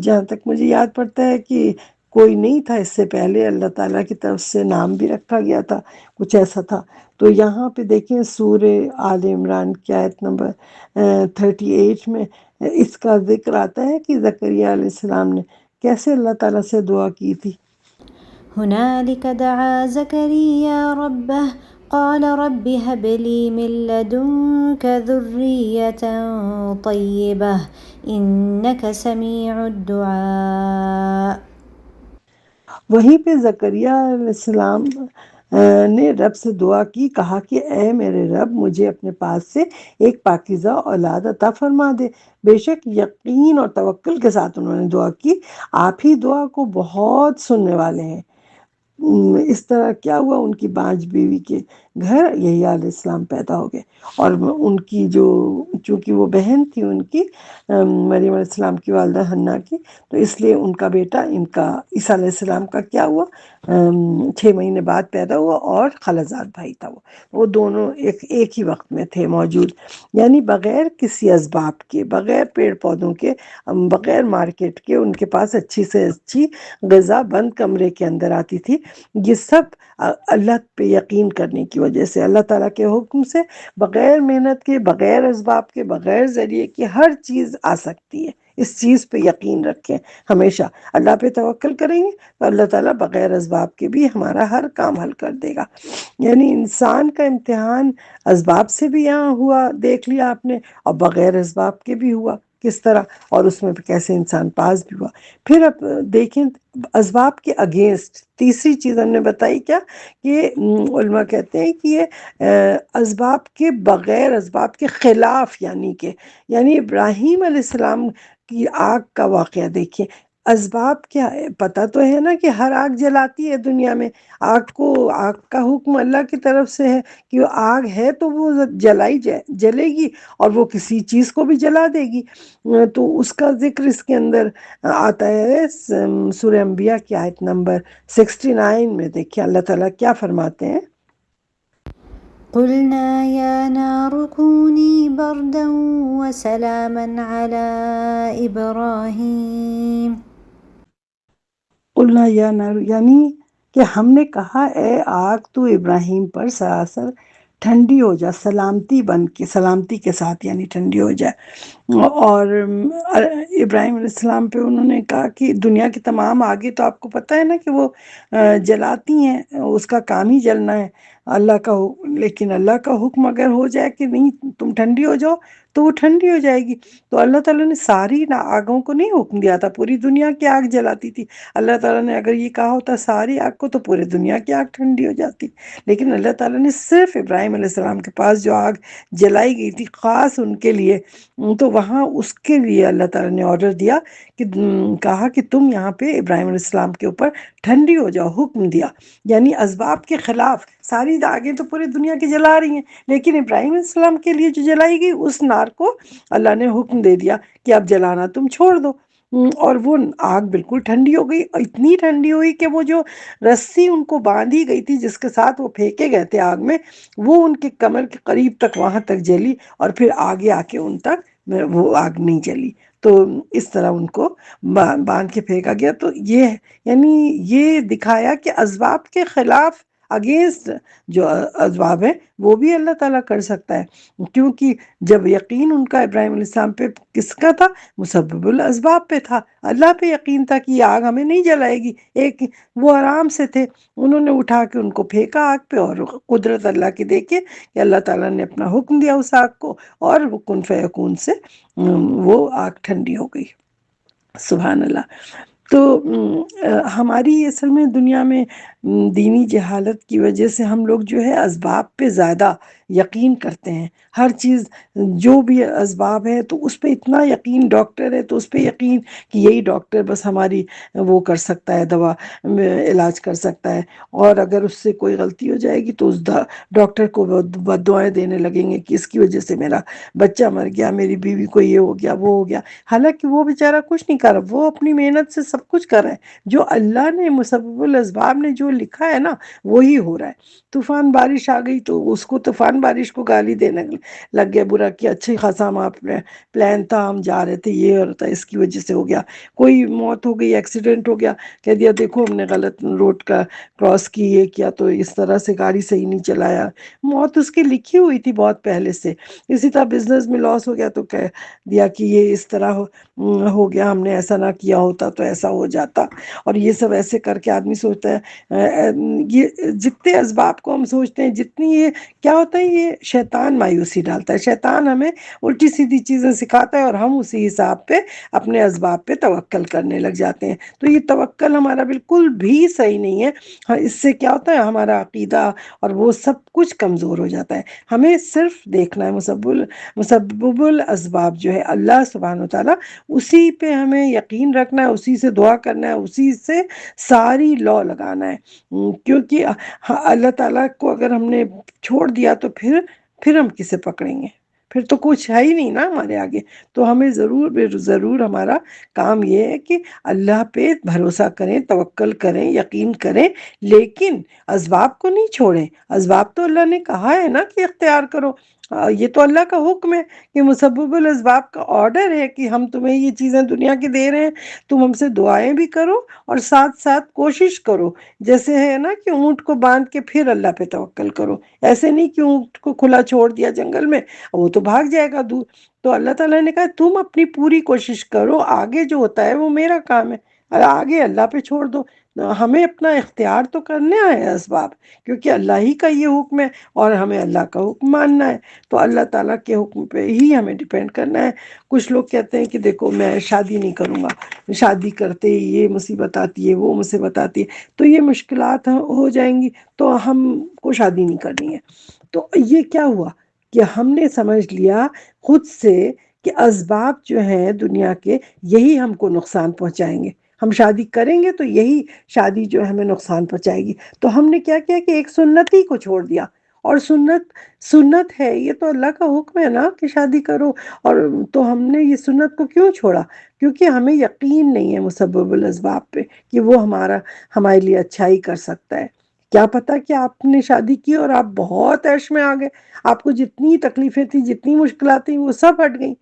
A: جہاں تک مجھے یاد پڑتا ہے کہ کوئی نہیں تھا اس سے پہلے، اللہ تعالیٰ کی طرف سے نام بھی رکھا گیا تھا، کچھ ایسا تھا۔ تو یہاں پہ دیکھیں سورہ آل عمران کی آیت نمبر 38 میں اس کا ذکر آتا ہے کہ زکریا علیہ السلام نے کیسے اللہ تعالیٰ سے دعا کی تھی۔
B: هنالك دعا زكريا ربه قال رب هب لي من لدنك ذرية طيبة إنك سميع الدعاء۔
A: وہیں پہ زکریا علیہ السلام نے رب سے دعا کی، کہا کہ اے میرے رب، مجھے اپنے پاس سے ایک پاکیزہ اولاد عطا فرما دے۔ بے شک یقین اور توکل کے ساتھ انہوں نے دعا کی، آپ ہی دعا کو بہت سننے والے ہیں۔ اس طرح کیا ہوا، ان کی بانجھ بیوی کے گھر یحییٰ علیہ السلام پیدا ہو گئے، اور ان کی جو چونکہ وہ بہن تھی ان کی مریم علیہ السلام کی والدہ حنا کی، تو اس لیے ان کا بیٹا ان کا عیسیٰ علیہ السلام کا کیا ہوا، 6 مہینے بعد پیدا ہوا، اور خالزاد بھائی تھا وہ دونوں ایک ہی وقت میں تھے موجود، یعنی بغیر کسی اسباب کے، بغیر پیڑ پودوں کے، بغیر مارکیٹ کے، ان کے پاس اچھی سے اچھی غذا بند کمرے کے اندر آتی تھی۔ یہ سب اللہ پہ یقین کرنے کی وجہ سے، اللہ تعالیٰ کے حکم سے بغیر محنت کے، بغیر اسباب کے، بغیر ذریعے کے ہر چیز آ سکتی ہے۔ اس چیز پہ یقین رکھیں، ہمیشہ اللہ پہ توکل کریں گے تو اللہ تعالیٰ بغیر اسباب کے بھی ہمارا ہر کام حل کر دے گا۔ یعنی انسان کا امتحان اسباب سے بھی یہاں ہوا، دیکھ لیا آپ نے، اور بغیر اسباب کے بھی ہوا کس طرح، اور اس میں کیسے انسان پاس بھی ہوا۔ پھر اب دیکھیں اسباب کے اگینسٹ تیسری چیز ہم نے بتائی کیا، کہ علماء کہتے ہیں کہ یہ اسباب کے بغیر، اسباب کے خلاف، یعنی ابراہیم علیہ السلام کی آگ کا واقعہ دیکھیں۔ اسباب کیا ہے، پتہ تو ہے نا کہ ہر آگ جلاتی ہے دنیا میں، آگ کا حکم اللہ کی طرف سے ہے کہ وہ آگ ہے تو وہ جلے گی، اور وہ کسی چیز کو بھی جلا دے گی۔ تو اس کا ذکر اس کے اندر آتا ہے سورہ انبیاء کی آیت نمبر 69 میں۔ دیکھیں اللہ تعالیٰ کیا فرماتے ہیں،
B: قلنا يا نار كوني بردا وسلاما على إبراهيم۔
A: قلنا یا نار، یعنی کہ ہم نے کہا اے آگ تو ابراہیم پر سراسر ٹھنڈی ہو جا، سلامتی بن کے، سلامتی کے ساتھ یعنی ٹھنڈی ہو جائے۔ اور ابراہیم علیہ السلام پہ انہوں نے کہا کہ دنیا کی تمام آگے تو آپ کو پتہ ہے نا کہ وہ جلاتی ہیں، اس کا کام ہی جلنا ہے، لیکن اللہ کا حکم اگر ہو جائے کہ نہیں تم ٹھنڈی ہو جاؤ، تو وہ ٹھنڈی ہو جائے گی۔ تو اللہ تعالیٰ نے ساری آگوں کو نہیں حکم دیا تھا، پوری دنیا کی آگ جلاتی تھی۔ اللہ تعالیٰ نے اگر یہ کہا ہوتا ساری آگ کو تو پورے دنیا کی آگ ٹھنڈی ہو جاتی، لیکن اللہ تعالیٰ نے صرف ابراہیم علیہ السلام کے پاس جو آگ جلائی گئی تھی خاص ان کے لیے، تو وہاں اس کے لیے اللہ تعالیٰ نے آرڈر دیا کہ کہا کہ تم یہاں پہ ابراہیم علیہ السلام کے اوپر ٹھنڈی ہو جاؤ، حکم دیا۔ یعنی اسباب کے خلاف ساری آگیں تو پوری دنیا کی جلا رہی ہیں، لیکن ابراہیم علیہ السلام کے لیے جو جلائی گئی اس نار کو اللہ نے حکم دے دیا کہ اب جلانا تم چھوڑ دو۔ اور وہ آگ بالکل ٹھنڈی ہو گئی، اتنی ٹھنڈی ہوئی کہ وہ جو رسی ان کو باندھی گئی تھی جس کے ساتھ وہ پھینکے گئے تھے آگ میں، وہ ان کے کمر کے قریب تک وہاں تک جلی، اور پھر آگے آ کے ان تک وہ آگ نہیں جلی۔ تو اس طرح ان کو باندھ کے پھینکا گیا۔ تو یہ یعنی یہ دکھایا کہ اسباب کے خلاف، اگینسٹ جو اسباب ہیں وہ بھی اللہ تعالیٰ کر سکتا ہے، کیونکہ جب یقین ان کا ابراہیم علیہ السلام پہ کس کا تھا؟ مسبب الاسباب پہ تھا، اللہ پہ یقین تھا کہ یہ آگ ہمیں نہیں جلائے گی۔ ایک وہ آرام سے تھے، انہوں نے اٹھا کے ان کو پھینکا آگ پہ، اور قدرت اللہ کی دیکھے کہ اللہ تعالیٰ نے اپنا حکم دیا اس آگ کو، اور وہ کن فیکون سے وہ آگ ٹھنڈی ہو گئی۔ سبحان اللہ۔ تو ہماری اصل میں دنیا میں دینی جہالت کی وجہ سے ہم لوگ جو ہے اسباب پہ زیادہ یقین کرتے ہیں، ہر چیز جو بھی اسباب ہے تو اس پہ اتنا یقین، ڈاکٹر ہے تو اس پہ یقین کہ یہی ڈاکٹر بس ہماری وہ کر سکتا ہے، دوا علاج کر سکتا ہے، اور اگر اس سے کوئی غلطی ہو جائے گی تو اس ڈاکٹر کو بد دعائیں دینے لگیں گے کہ اس کی وجہ سے میرا بچہ مر گیا، میری بیوی کو یہ ہو گیا، وہ ہو گیا، حالانکہ وہ بیچارہ کچھ نہیں کر رہا، وہ اپنی محنت سے سب کچھ کر رہا ہے، جو اللہ نے مسبب الاسباب نے جو لکھا ہے نا وہی ہو رہا ہے۔ طوفان بارش آ گئی تو اس کو طوفان بارش کو گالی دینے لگ گیا، برا کہ اچھی خاصا ہم پلان تھا، ہم جا رہے تھے، یہ ہو رہا تھا، اس کی وجہ سے ہو گیا، کوئی موت ہو گئی، ایکسیڈنٹ ہو گیا، کہہ دیا دیکھو ہم نے غلط روڈ کا کراس کی، یہ کیا، تو اس طرح سے گاڑی صحیح نہیں چلایا، موت اس کی لکھی ہوئی تھی بہت پہلے سے۔ اسی طرح بزنس میں لاس ہو گیا تو کہہ دیا کہ یہ اس طرح ہو گیا، ہم نے ایسا نہ کیا ہوتا تو ایسا ہو جاتا، اور یہ سب ایسے کر کے آدمی سوچتا ہے یہ جتنے اسباب کو ہم سوچتے ہیں، جتنی یہ کیا ہوتا ہے، یہ شیطان مایوسی ڈالتا ہے، شیطان ہمیں الٹی سیدھی چیزیں سکھاتا ہے، اور ہم اسی حساب پہ اپنے اسباب پہ توکل کرنے لگ جاتے ہیں۔ تو یہ توکل ہمارا بالکل بھی صحیح نہیں ہے، اس سے کیا ہوتا ہے ہمارا عقیدہ اور وہ سب کچھ کمزور ہو جاتا ہے۔ ہمیں صرف دیکھنا ہے مسبب الاسباب جو ہے اللہ سبحانہ وتعالیٰ، اسی پہ ہمیں یقین رکھنا ہے، اسی سے دعا کرنا ہے، اسی سے ساری لا لگانا ہے، کیونکہ اللہ تعالیٰ کو اگر ہم نے چھوڑ دیا تو پھر ہم کسے پکڑیں گے؟ پھر تو کچھ ہے ہی نہیں نا ہمارے آگے۔ تو ہمیں ضرور ہمارا کام یہ ہے کہ اللہ پہ بھروسہ کریں، توکل کریں، یقین کریں، لیکن اسباب کو نہیں چھوڑیں۔ اسباب تو اللہ نے کہا ہے نا کہ اختیار کرو، یہ تو اللہ کا حکم ہے کہ مسبب الاسباب کا آرڈر ہے کہ ہم تمہیں یہ چیزیں دنیا کی دے رہے ہیں، تم ہم سے دعائیں بھی کرو اور ساتھ ساتھ کوشش کرو، جیسے ہے نا کہ اونٹ کو باندھ کے پھر اللہ پہ توکل کرو، ایسے نہیں کہ اونٹ کو کھلا چھوڑ دیا جنگل میں، وہ تو بھاگ جائے گا دور۔ تو اللہ تعالیٰ نے کہا تم اپنی پوری کوشش کرو، آگے جو ہوتا ہے وہ میرا کام ہے، اور آگے اللہ پہ چھوڑ دو۔ ہمیں اپنا اختیار تو کرنا ہے اسباب، کیونکہ اللہ ہی کا یہ حکم ہے اور ہمیں اللہ کا حکم ماننا ہے، تو اللہ تعالیٰ کے حکم پہ ہی ہمیں ڈیپینڈ کرنا ہے۔ کچھ لوگ کہتے ہیں کہ دیکھو میں شادی نہیں کروں گا، شادی کرتے ہی یہ مصیبت آتی ہے، وہ مصیبت آتی ہے، تو یہ مشکلات ہو جائیں گی تو ہم کو شادی نہیں کرنی ہے۔ تو یہ کیا ہوا کہ ہم نے سمجھ لیا خود سے کہ اسباب جو ہیں دنیا کے یہی ہم کو نقصان پہنچائیں گے، ہم شادی کریں گے تو یہی شادی جو ہے ہمیں نقصان پہنچائے گی۔ تو ہم نے کیا کیا کہ ایک سنت ہی کو چھوڑ دیا، اور سنت ہے، یہ تو اللہ کا حکم ہے نا کہ شادی کرو، اور تو ہم نے یہ سنت کو کیوں چھوڑا؟ کیونکہ ہمیں یقین نہیں ہے مسبب الاسباب پہ کہ وہ ہمارے لیے اچھائی کر سکتا ہے۔ کیا پتا کہ آپ نے شادی کی اور آپ بہت عیش میں آ گئے، آپ کو جتنی تکلیفیں تھیں، جتنی مشکلات تھیں، وہ سب ہٹ گئیں۔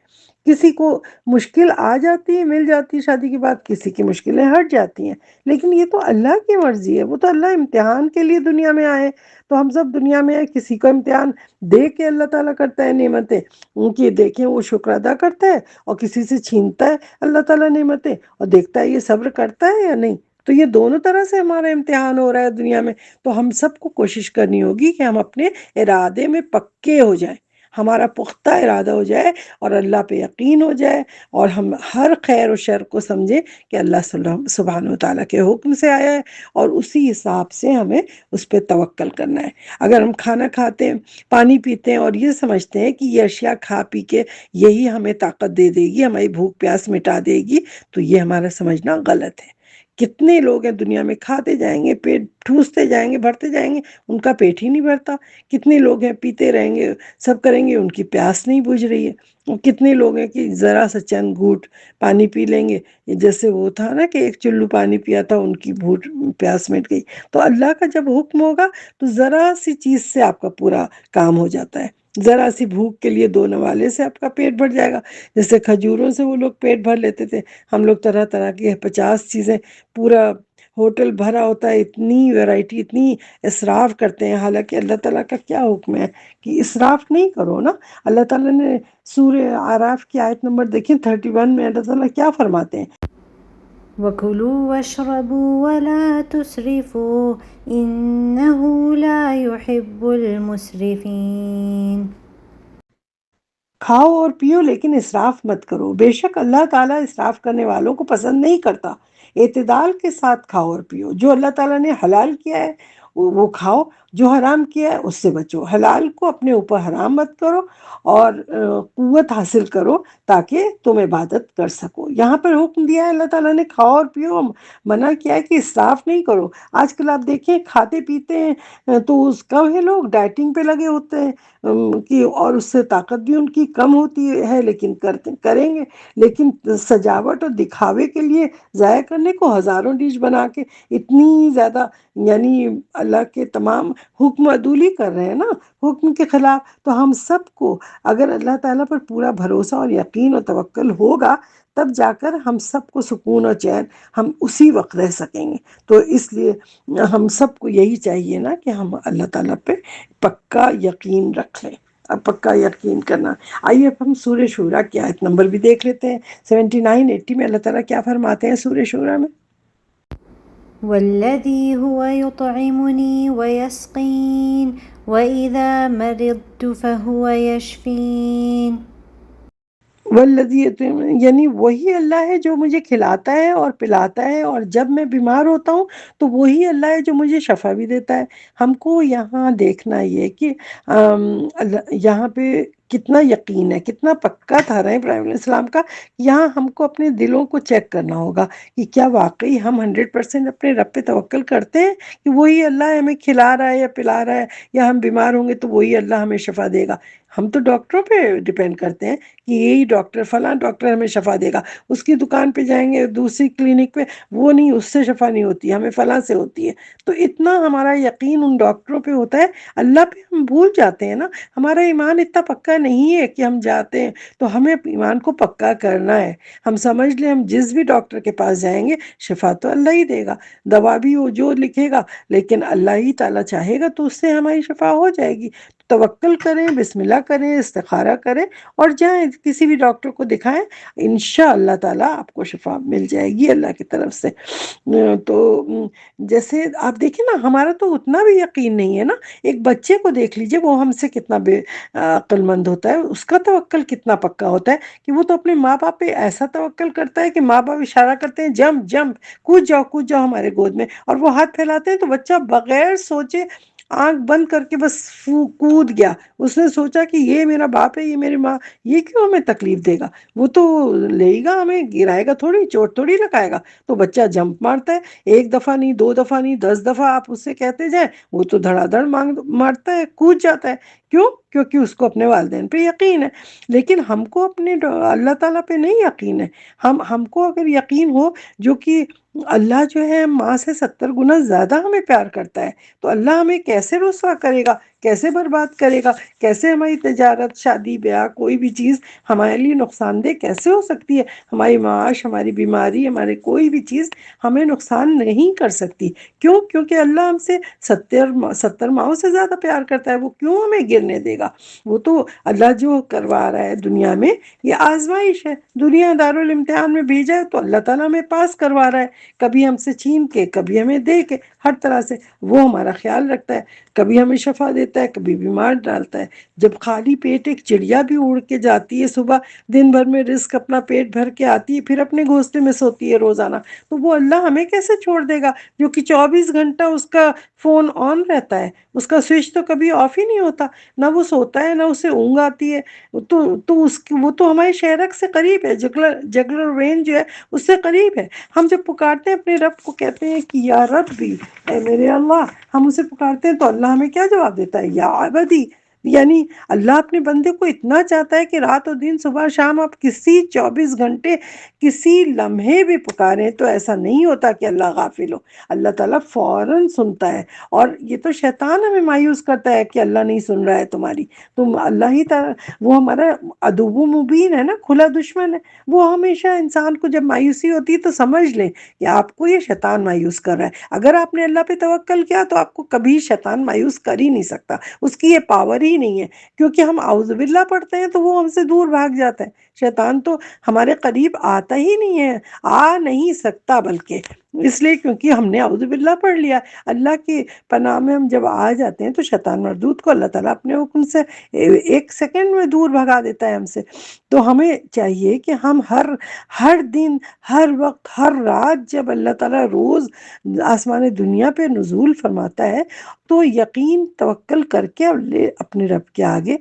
A: کسی کو مشکل آ جاتی ہے، مل جاتی ہے شادی کے بعد، کسی کی مشکلیں ہٹ جاتی ہیں، لیکن یہ تو اللہ کی مرضی ہے، وہ تو اللہ امتحان کے لیے دنیا میں آئے۔ تو ہم سب دنیا میں آئے، کسی کو امتحان دے کے اللہ تعالیٰ کرتا ہے نعمتیں، ان کی دیکھیں وہ شکر ادا کرتا ہے، اور کسی سے چھینتا ہے اللہ تعالیٰ نعمتیں اور دیکھتا ہے یہ صبر کرتا ہے یا نہیں۔ تو یہ دونوں طرح سے ہمارا امتحان ہو رہا ہے دنیا میں۔ تو ہم سب کو کوشش کرنی ہوگی کہ ہم اپنے ارادے میں پکے ہو جائیں، ہمارا پختہ ارادہ ہو جائے اور اللہ پہ یقین ہو جائے، اور ہم ہر خیر و شر کو سمجھیں کہ اللہ سبحانہ و تعالیٰ کے حکم سے آیا ہے، اور اسی حساب سے ہمیں اس پہ توکل کرنا ہے۔ اگر ہم کھانا کھاتے ہیں، پانی پیتے ہیں اور یہ سمجھتے ہیں کہ یہ اشیاء کھا پی کے یہی ہمیں طاقت دے دے گی، ہماری بھوک پیاس مٹا دے گی، تو یہ ہمارا سمجھنا غلط ہے۔ کتنے لوگ ہیں دنیا میں، کھاتے جائیں گے، پیٹ ٹھوستے جائیں گے، بھرتے جائیں گے، ان کا پیٹ ہی نہیں بھرتا۔ کتنے لوگ ہیں پیتے رہیں گے، سب کریں گے، ان کی پیاس نہیں بجھ رہی ہے۔ اور کتنے لوگ ہیں کہ ذرا سا چند گھونٹ پانی پی لیں گے، جیسے وہ تھا نا کہ ایک چلو پانی پیا تھا، ان کی بھوک پیاس مٹ گئی۔ تو اللہ کا جب حکم ہوگا تو ذرا سی چیز سے آپ کا پورا کام ہو جاتا ہے، ذرا سی بھوک کے لیے 2 نوالے سے آپ کا پیٹ بھر جائے گا۔ جیسے کھجوروں سے وہ لوگ پیٹ بھر لیتے تھے، ہم لوگ طرح طرح کے 50 چیزیں، پورا ہوٹل بھرا ہوتا ہے، اتنی ویرائٹی، اتنی اسراف کرتے ہیں۔ حالانکہ اللہ تعالیٰ کا کیا حکم ہے کہ اسراف نہیں کرو نا۔ اللہ تعالیٰ نے سورہ اعراف کی آیت نمبر دیکھیں 31 میں اللہ تعالیٰ کیا فرماتے ہیں؟
B: وَكُلُوا وَاشْرَبُوا وَلَا تُسْرِفُوا إِنَّهُ لَا يُحِبُّ الْمُسْرِفِينَ۔
A: کھاؤ اور پیو لیکن اسراف مت کرو، بے شک اللہ تعالیٰ اسراف کرنے والوں کو پسند نہیں کرتا۔ اعتدال کے ساتھ کھاؤ اور پیو، جو اللہ تعالیٰ نے حلال کیا ہے وہ کھاؤ، جو حرام کیا ہے اس سے بچو۔ حلال کو اپنے اوپر حرام مت کرو، اور قوت حاصل کرو تاکہ تم عبادت کر سکو۔ یہاں پر حکم دیا ہے اللہ تعالیٰ نے کھاؤ اور پیو، منع کیا ہے کہ اسراف نہیں کرو۔ آج کل آپ دیکھیں کھاتے پیتے ہیں تو اس کم ہے لوگ ڈائٹنگ پہ لگے ہوتے ہیں کہ اور اس سے طاقت بھی ان کی کم ہوتی ہے، لیکن کریں گے، لیکن سجاوٹ اور دکھاوے کے لیے ضائع کرنے کو ہزاروں ڈش بنا کے اتنی زیادہ، یعنی اللہ کے تمام حکم عدولی کر رہے ہیں نا، حکم کے خلاف۔ تو ہم سب کو اگر اللہ تعالیٰ پر پورا بھروسہ اور یقین اور توکل ہوگا، تب جا کر ہم سب کو سکون اور چین ہم اسی وقت رہ سکیں گے۔ تو اس لیے ہم سب کو یہی چاہیے نا کہ ہم اللہ تعالیٰ پہ پکا یقین رکھ لیں، اب پکا یقین کرنا۔ آئیے اب ہم سورہ شورا کی آیت نمبر بھی دیکھ لیتے ہیں، 79 80 میں اللہ تعالیٰ کیا فرماتے ہیں سورہ شورا میں؟
B: وَالَّذِي هُوَ يُطْعِمُنِي وَيَسْقِينِ وَإِذَا مَرِضْتُ فَهُوَ يَشْفِينِ۔
A: والذی، یعنی وہی اللہ ہے جو مجھے کھلاتا ہے اور پلاتا ہے، اور جب میں بیمار ہوتا ہوں تو وہی اللہ ہے جو مجھے شفا بھی دیتا ہے۔ ہم کو یہاں دیکھنا یہ کہ یہاں پہ کتنا یقین ہے، کتنا پکا تھا ابراہیم علیہ السلام کا۔ یہاں ہم کو اپنے دلوں کو چیک کرنا ہوگا کہ کیا واقعی ہم 100% اپنے رب پہ توکل کرتے ہیں کہ وہی اللہ ہمیں کھلا رہا ہے یا پلا رہا ہے، یا ہم بیمار ہوں گے تو وہی اللہ ہمیں شفا دے گا۔ ہم تو ڈاکٹروں پہ ڈیپینڈ کرتے ہیں کہ یہی ڈاکٹر، فلاں ڈاکٹر ہمیں شفا دے گا۔ اس کی دکان پہ جائیں گے، دوسری کلینک پہ، وہ نہیں، اس سے شفا نہیں ہوتی، ہمیں فلاں سے ہوتی ہے۔ تو اتنا ہمارا یقین ان ڈاکٹروں پہ ہوتا ہے، اللہ پہ ہم بھول جاتے ہیں نا۔ ہمارا ایمان اتنا پکا نہیں ہے کہ ہم جاتے ہیں تو ہمیں ایمان کو پکا کرنا ہے۔ ہم سمجھ لیں ہم جس بھی ڈاکٹر کے پاس جائیں گے شفا تو اللہ ہی دے گا، دوا بھی وہ جو لکھے گا، لیکن اللہ ہی تعالیٰ چاہے گا تو اس سے ہماری شفا ہو جائے گی۔ توکل کریں، بسم اللہ کریں، استخارہ کریں، اور جائیں کسی بھی ڈاکٹر کو دکھائیں، انشاءاللہ تعالیٰ آپ کو شفا مل جائے گی اللہ کی طرف سے۔ تو جیسے آپ دیکھیں نا، ہمارا تو اتنا بھی یقین نہیں ہے نا۔ ایک بچے کو دیکھ لیجئے، وہ ہم سے کتنا بے عقل مند ہوتا ہے، اس کا توکل کتنا پکا ہوتا ہے کہ وہ تو اپنے ماں باپ پہ ایسا توکل کرتا ہے کہ ماں باپ اشارہ کرتے ہیں جمپ جمپ، کود جاؤ کود جاؤ ہمارے گود میں، اور وہ ہاتھ پھیلاتے ہیں تو بچہ بغیر سوچے آنکھ بند کر کے بس کود گیا۔ اس نے سوچا کہ یہ میرا باپ ہے، یہ میری ماں، یہ کیوں ہمیں تکلیف دے گا، وہ تو لے گا، ہمیں گرائے گا تھوڑی، چوٹ تھوڑی لگائے گا۔ تو بچہ جمپ مارتا ہے، 1 دفعہ نہیں، 2 دفعہ نہیں، 10 دفعہ آپ اس سے کہتے جائیں، وہ تو دھڑا دھڑ مارتا ہے، کود جاتا ہے۔ کیوں؟ کیونکہ اس کو اپنے والدین پہ یقین ہے۔ لیکن ہم کو اپنے اللہ تعالیٰ پہ نہیں یقین ہے۔ ہم کو اگر یقین ہو جو کہ اللہ جو ہے ماں سے 70 گنا زیادہ ہمیں پیار کرتا ہے، تو اللہ ہمیں کیسے رسوا کرے گا، کیسے برباد کرے گا، کیسے ہماری تجارت، شادی بیاہ، کوئی بھی چیز ہمارے لیے نقصان دہ کیسے ہو سکتی ہے؟ ہماری معاش، ہماری بیماری، ہمارے کوئی بھی چیز ہمیں نقصان نہیں کر سکتی۔ کیوں؟ کیونکہ اللہ ہم سے 70 ماؤں سے زیادہ پیار کرتا ہے۔ وہ کیوں ہمیں گرنے دے گا؟ وہ تو اللہ جو کروا رہا ہے دنیا میں، یہ آزمائش ہے، دنیا دارالامتحان میں بھیجا ہے، تو اللہ تعالیٰ ہمیں پاس کروا رہا ہے، کبھی ہم سے چھین کے، کبھی ہمیں دے کے، ہر طرح سے وہ ہمارا خیال رکھتا ہے، کبھی ہمیں شفا دیتا ہے۔ دیتا ہے کبھی بیمار ڈالتا ہے۔ جب خالی پیٹ ایک چڑیا بھی اڑ کے جاتی ہے صبح، دن بھر میں رزق اپنا پیٹ بھر کے آتی ہے، پھر اپنے گھونسلے میں سوتی ہے روزانہ، تو وہ اللہ ہمیں کیسے چھوڑ دے گا جو کہ 24 گھنٹہ اس کا فون آن رہتا ہے، اس کا سوئچ تو کبھی آف ہی نہیں ہوتا، نہ وہ سوتا ہے نہ اسے اونگ آتی ہے۔ وہ تو ہمارے شہرک سے قریب ہے، جگلر وین جو ہے اس سے قریب ہے۔ ہم جب پکارتے ہیں اپنے رب کو، کہتے ہیں کہ یا ربی، اے میرے اللہ، ہم اسے پکارتے ہیں تو اللہ ہمیں کیا جواب دیتا ہے؟ یا عبدی، یعنی اللہ اپنے بندے کو اتنا چاہتا ہے کہ رات و دن، صبح شام، آپ کسی 24 گھنٹے کسی لمحے بھی پکاریں تو ایسا نہیں ہوتا کہ اللہ غافل ہو، اللہ تعالیٰ فوراً سنتا ہے۔ اور یہ تو شیطان ہمیں مایوس کرتا ہے کہ اللہ نہیں سن رہا ہے تمہاری، تم اللہ ہی تعالیٰ، وہ ہمارا عدو مبین ہے نا، کھلا دشمن ہے۔ وہ ہمیشہ انسان کو جب مایوسی ہوتی ہے تو سمجھ لیں کہ آپ کو یہ شیطان مایوس کر رہا ہے۔ اگر آپ نے اللہ پہ توکل کیا تو آپ کو کبھی شیطان مایوس کر ہی نہیں سکتا، اس کی یہ پاور ہی نہیں ہے، کیونکہ ہم اعوذ باللہ پڑھتے ہیں تو وہ ہم سے دور بھاگ جاتا ہے۔ شیطان تو ہمارے قریب آتا ہی نہیں ہے، آ نہیں سکتا، بلکہ اس لیے کیونکہ ہم نے اعوذ باللہ پڑھ لیا۔ اللہ کی پناہ میں ہم جب آ جاتے ہیں تو شیطان مردود کو اللہ تعالیٰ اپنے حکم سے 1 سیکنڈ میں دور بھگا دیتا ہے ہم سے۔ تو ہمیں چاہیے کہ ہم ہر دن، ہر وقت، ہر رات، جب اللہ تعالیٰ روز آسمان دنیا پہ نزول فرماتا ہے تو یقین توکل کر کے اپنے رب کے آگے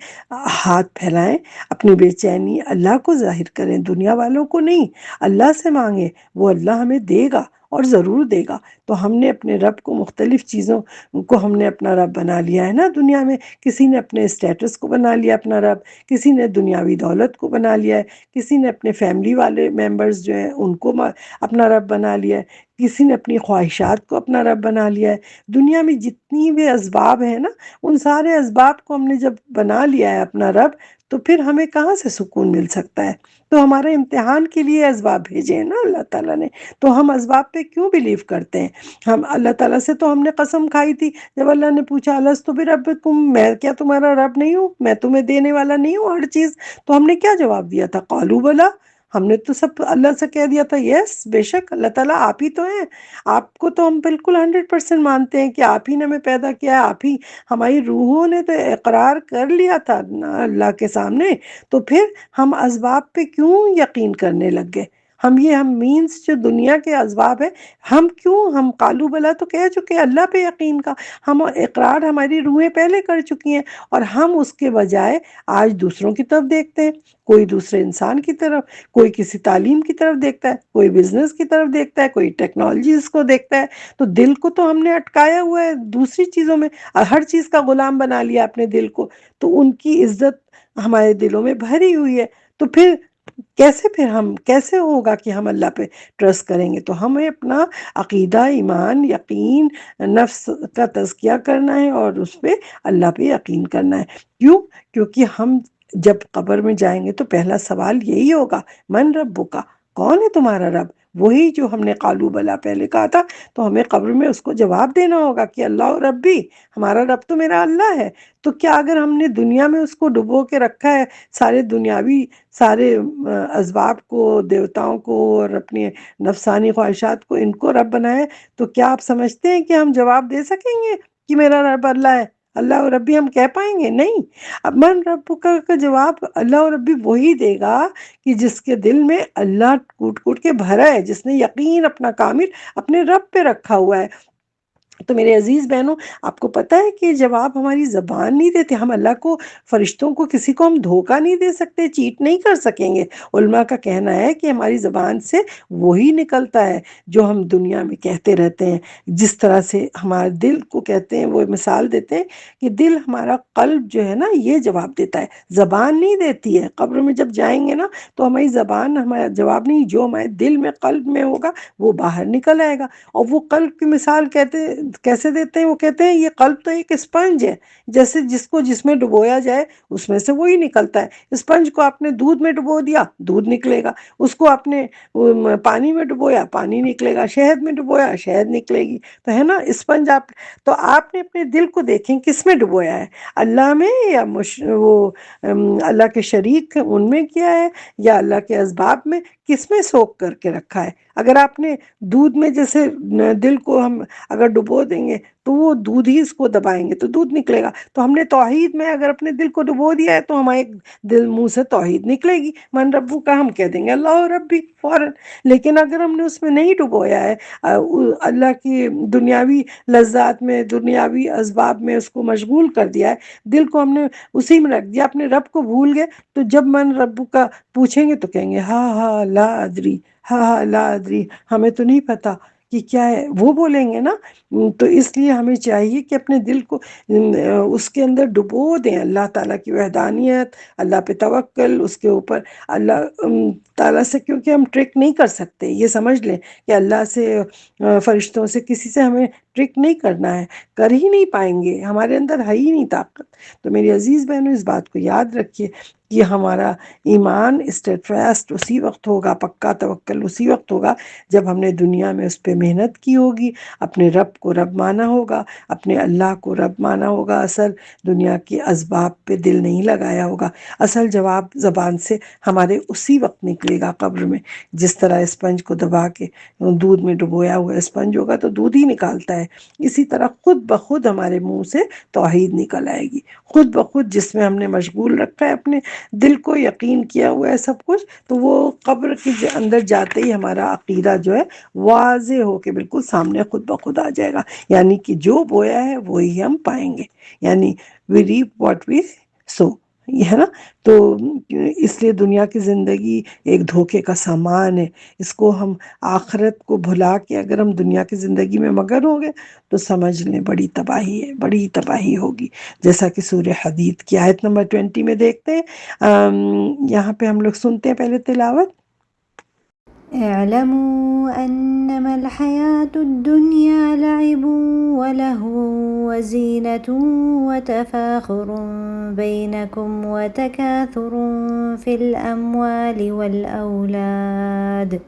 A: ہاتھ پھیلائیں، اپنی بے چینی اللہ کو ظاہر کریں، دنیا والوں کو نہیں، اللہ سے مانگیں، وہ اللہ ہمیں دے گا اور ضرور دے گا۔ تو ہم نے اپنے رب کو، مختلف چیزوں کو ہم نے اپنا رب بنا لیا ہے نا دنیا میں۔ کسی نے اپنے اسٹیٹس کو بنا لیا اپنا رب، کسی نے دنیاوی دولت کو بنا لیا ہے، کسی نے اپنے فیملی والے ممبرز جو ہیں ان کو اپنا رب بنا لیا ہے، کسی نے اپنی خواہشات کو اپنا رب بنا لیا ہے۔ دنیا میں جتنی بھی اسباب ہیں نا، ان سارے اسباب کو ہم نے جب بنا لیا ہے اپنا رب، تو پھر ہمیں کہاں سے سکون مل سکتا ہے؟ تو ہمارے امتحان کے لیے اسباب بھیجے ہیں نا اللہ تعالیٰ نے، تو ہم اسباب پہ کیوں بلیو کرتے ہیں؟ ہم اللہ تعالیٰ سے تو ہم نے قسم کھائی تھی جب اللہ نے پوچھا الست بربکم، میں کیا تمہارا رب نہیں ہوں؟ میں تمہیں دینے والا نہیں ہوں ہر چیز؟ تو ہم نے کیا جواب دیا تھا؟ قالوا بلا، ہم نے تو سب اللہ سے کہہ دیا تھا یس، بے شک اللہ تعالیٰ آپ ہی تو ہیں، آپ کو تو ہم بالکل 100% مانتے ہیں کہ آپ ہی نے ہمیں پیدا کیا ہے، آپ ہی، ہماری روحوں نے تو اقرار کر لیا تھا اللہ کے سامنے، تو پھر ہم اسباب پہ کیوں یقین کرنے لگ گئے؟ ہم مینز جو دنیا کے اسباب ہے، ہم قالو بلا تو کہہ چکے اللہ پہ یقین کا، ہم اقرار ہماری روحیں پہلے کر چکی ہیں، اور ہم اس کے بجائے آج دوسروں کی طرف دیکھتے ہیں، کوئی دوسرے انسان کی طرف، کوئی کسی تعلیم کی طرف دیکھتا ہے، کوئی بزنس کی طرف دیکھتا ہے، کوئی ٹیکنالوجیز کو دیکھتا ہے، تو دل کو تو ہم نے اٹکایا ہوا ہے دوسری چیزوں میں، ہر چیز کا غلام بنا لیا اپنے دل کو، تو ان کی عزت ہمارے دلوں میں بھری ہوئی ہے، تو پھر کیسے ہوگا کہ ہم اللہ پہ ٹرسٹ کریں گے؟ تو ہمیں اپنا عقیدہ، ایمان، یقین، نفس کا تزکیہ کرنا ہے اور اس پہ اللہ پہ یقین کرنا ہے۔ کیونکہ ہم جب قبر میں جائیں گے تو پہلا سوال یہی ہوگا، من ربک، کون ہے تمہارا رب؟ وہی جو ہم نے قالو بلا پہلے کہا تھا، تو ہمیں قبر میں اس کو جواب دینا ہوگا کہ اللہ ربی، ہمارا رب تو میرا اللہ ہے۔ تو کیا اگر ہم نے دنیا میں اس کو ڈبو کے رکھا ہے، سارے اسباب کو، دیوتاؤں کو اور اپنی نفسانی خواہشات کو، ان کو رب بنائے، تو کیا آپ سمجھتے ہیں کہ ہم جواب دے سکیں گے کہ میرا رب اللہ ہے، اللہ اور ربی ہم کہہ پائیں گے؟ نہیں۔ اب من رب کا جواب اللہ اور ربی وہی دے گا کہ جس کے دل میں اللہ کوٹ کوٹ کے بھرا ہے، جس نے یقین اپنا کامل اپنے رب پہ رکھا ہوا ہے۔ تو میرے عزیز بہنوں، آپ کو پتہ ہے کہ جواب ہماری زبان نہیں دیتے، ہم اللہ کو، فرشتوں کو، کسی کو ہم دھوکہ نہیں دے سکتے، چیٹ نہیں کر سکیں گے۔ علماء کا کہنا ہے کہ ہماری زبان سے وہی نکلتا ہے جو ہم دنیا میں کہتے رہتے ہیں، جس طرح سے ہمارے دل کو کہتے ہیں، وہ مثال دیتے ہیں کہ دل، ہمارا قلب جو ہے نا، یہ جواب دیتا ہے، زبان نہیں دیتی ہے۔ قبر میں جب جائیں گے نا تو ہماری زبان ہمارا جواب نہیں، جو ہمارے دل میں، قلب میں ہوگا وہ باہر نکل آئے گا۔ اور وہ قلب کی مثال کیسے دیتے ہیں؟ وہ کہتے ہیں یہ قلب تو ایک اسپنج ہے، جیسے جس میں ڈبویا جائے اس میں سے وہی نکلتا ہے۔ اسپنج کو آپ نے دودھ میں ڈبو دیا، دودھ نکلے گا، اس کو آپ نے پانی میں ڈبویا، پانی نکلے گا، شہد میں ڈبویا، شہد نکلے گی، تو ہے نا اسپنج۔ تو آپ نے اپنے دل کو دیکھیں کس میں ڈبویا ہے، اللہ میں، یا اللہ کے شریک ان میں کیا ہے، یا اللہ کے اسباب میں، کس میں سوک کر کے رکھا ہے؟ اگر آپ نے دودھ میں، جیسے دل کو ہم اگر ڈبو دیں گے تو وہ دودھ ہی اس کو دبائیں گے تو دودھ نکلے گا. تو ہم نے توحید میں اگر اپنے دل کو ڈبو دیا ہے تو ہمارے دل منہ سے توحید نکلے گی. من ربو کا ہم کہہ دیں گے اللہ ربی فوراً. لیکن اگر ہم نے اس میں نہیں ڈبویا ہے، اللہ کی دنیاوی لذات میں، دنیاوی اسباب میں اس کو مشغول کر دیا ہے، دل کو ہم نے اسی میں رکھ دیا، اپنے رب کو بھول گئے، تو جب من رب کا پوچھیں گے تو کہیں گے ہاں ہاں لا ادری، ہاں ہاں لا ادری، ہمیں تو نہیں پتا کہ کیا ہے، وہ بولیں گے نا. تو اس لیے ہمیں چاہیے کہ اپنے دل کو اس کے اندر ڈبو دیں، اللہ تعالیٰ کی وحدانیت، اللہ پہ توکل، اس کے اوپر اللہ تعالیٰ سے، کیونکہ ہم ٹرک نہیں کر سکتے. یہ سمجھ لیں کہ اللہ سے، فرشتوں سے، کسی سے ہمیں ٹرک نہیں کرنا ہے، کر ہی نہیں پائیں گے، ہمارے اندر ہے ہی نہیں طاقت. تو میری عزیز بہنوں، اس بات کو یاد رکھیے کہ ہمارا ایمان اسٹیڈفاسٹ اسی وقت ہوگا، پکا توکل اسی وقت ہوگا جب ہم نے دنیا میں اس پہ محنت کی ہوگی، اپنے رب کو رب مانا ہوگا، اپنے اللہ کو رب مانا ہوگا، اصل دنیا کے اسباب پہ دل نہیں لگایا ہوگا. اصل جواب زبان سے ہمارے اسی وقت نکلے گا قبر میں، جس طرح اسپنج کو دبا کے دودھ میں ڈبویا ہوا اسپنج ہوگا تو دودھ ہی نکالتا ہے، اسی طرح خود بخود ہمارے منہ سے توحید نکل آئے گی. خود بخود جس میں ہم نے مشغول رکھا ہے اپنے دل کو، یقین کیا ہوا ہے سب کچھ، تو وہ قبر کے اندر جاتے ہی ہمارا عقیدہ جو ہے واضح ہو کے بالکل سامنے خود بخود آ جائے گا. یعنی کہ جو بویا ہے وہی ہم پائیں گے، یعنی وی ریپ واٹ وی سو، یہ ہے نا. تو اس لیے دنیا کی زندگی ایک دھوکے کا سامان ہے. اس کو ہم آخرت کو بھلا کے اگر ہم دنیا کی زندگی میں مگن ہو گئے تو سمجھ لیں بڑی تباہی ہے، بڑی تباہی ہوگی. جیسا کہ سورہ حدید کی آیت نمبر 20 میں دیکھتے ہیں، یہاں پہ ہم لوگ سنتے ہیں پہلے تلاوت.
B: اعلموا انما الحياة الدنيا لعب ولهو وزينة وتفاخر بينكم وتكاثر في الأموال والأولاد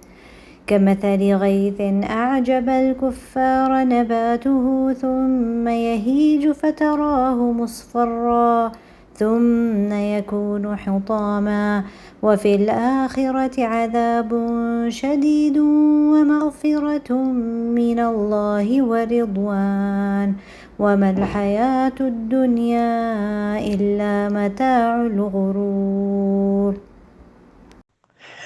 B: كمثل غيث أعجب الكفار نباته ثم يهيج فتراه مصفرا ثم يكون حطاما وفي الآخرة عذاب شديد ومغفرة من الله ورضوان وما الحياة الدنيا إلا متاع الغرور.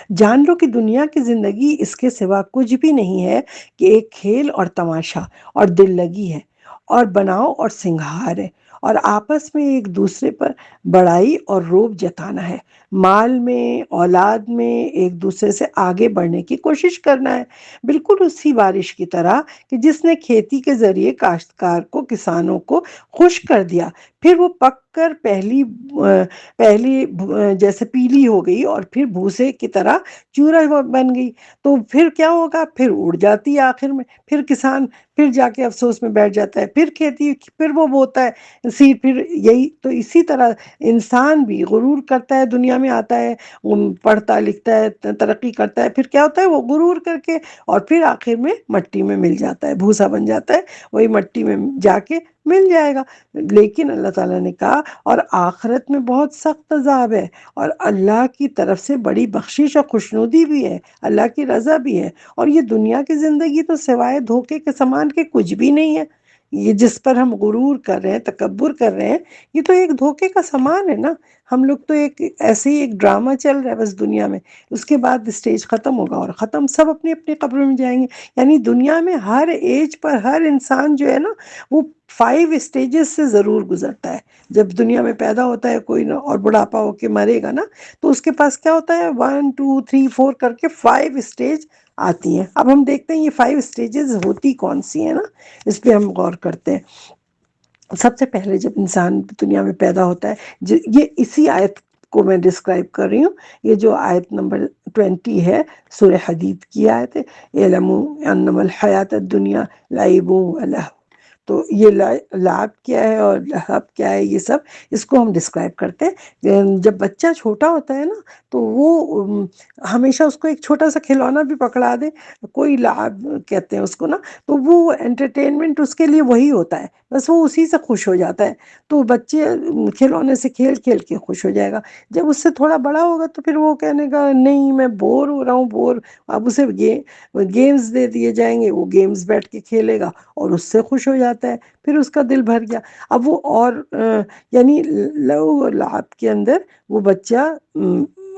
A: جان لو کہ دنیا کی زندگی اس کے سوا کچھ بھی نہیں ہے کہ ایک کھیل اور تماشا اور دل لگی ہے اور بناؤ اور سنگھار ہے، اور آپس میں ایک دوسرے پر بڑائی اور روب جتانا ہے، مال میں، اولاد میں ایک دوسرے سے آگے بڑھنے کی کوشش کرنا ہے. بالکل اسی بارش کی طرح کہ جس نے کھیتی کے ذریعے کاشتکار کو، کسانوں کو خوش کر دیا، پھر وہ پک کر پہلی جیسے پیلی ہو گئی اور پھر بھوسے کی طرح چورا بن گئی، تو پھر کیا ہوگا؟ پھر اڑ جاتی ہے آخر میں، پھر کسان پھر جا کے افسوس میں بیٹھ جاتا ہے، پھر کھیتی، پھر وہ بوتا ہے سیڈ، پھر یہی. تو اسی طرح انسان بھی غرور کرتا ہے، دنیا میں آتا ہے، پڑھتا لکھتا ہے، ترقی کرتا ہے، پھر کیا ہوتا ہے؟ وہ غرور کر کے اور پھر آخر میں مٹی میں مل جاتا ہے، بھوسا بن جاتا ہے، وہی مٹی میں جا کے مل جائے گا. لیکن اللہ تعالیٰ نے کہا اور آخرت میں بہت سخت عذاب ہے، اور اللہ کی طرف سے بڑی بخشش اور خوشنودی بھی ہے، اللہ کی رضا بھی ہے. اور یہ دنیا کی زندگی تو سوائے دھوکے کے سامان کے کچھ بھی نہیں ہے. یہ جس پر ہم غرور کر رہے ہیں، تکبر کر رہے ہیں، یہ تو ایک دھوکے کا سامان ہے نا. ہم لوگ تو ایسے ہی ایک ڈرامہ چل رہا ہے بس دنیا میں، اس کے بعد اسٹیج ختم ہوگا اور ختم، سب اپنی اپنی قبروں میں جائیں گے. یعنی دنیا میں ہر ایج پر ہر انسان جو ہے نا وہ 5 اسٹیجز سے ضرور گزرتا ہے. جب دنیا میں پیدا ہوتا ہے کوئی نہ، اور بڑھاپا ہو کے مرے گا نا، تو اس کے پاس کیا ہوتا ہے؟ 1 2 3 4 کر کے 5 اسٹیج آتی ہیں. اب ہم دیکھتے ہیں یہ 5 اسٹیجز ہوتی کون سی ہیں نا، اس پہ ہم غور کرتے ہیں. سب سے پہلے جب انسان دنیا میں پیدا ہوتا ہے، یہ اسی آیت کو میں ڈسکرائب کر رہی ہوں، یہ جو آیت نمبر 20 ہے سورہ حدید کی آیت ہے، اعلموا انما الحیات الدنیا لعب و لہو. تو یہ لعب کیا ہے اور لہب کیا ہے، یہ سب اس کو ہم ڈسکرائب کرتے ہیں. جب بچہ چھوٹا ہوتا ہے نا تو وہ ہمیشہ اس کو ایک چھوٹا سا کھلونا بھی پکڑا دے، کوئی لعب کہتے ہیں اس کو نا، تو وہ انٹرٹینمنٹ اس کے لیے وہی ہوتا ہے، بس وہ اسی سے خوش ہو جاتا ہے. تو بچے کھلونے سے کھیل کھیل کے خوش ہو جائے گا. جب اس سے تھوڑا بڑا ہوگا تو پھر وہ کہنے کا نہیں میں بور ہو رہا ہوں، بور. اب اسے گیمز دے دیے جائیں گے، وہ گیمز بیٹھ کے کھیلے گا اور اس سے خوش ہو جاتا جاتا ہے، پھر اس کا دل بھر گیا، اب وہ اور یعنی لو اور لعب کے اندر وہ بچہ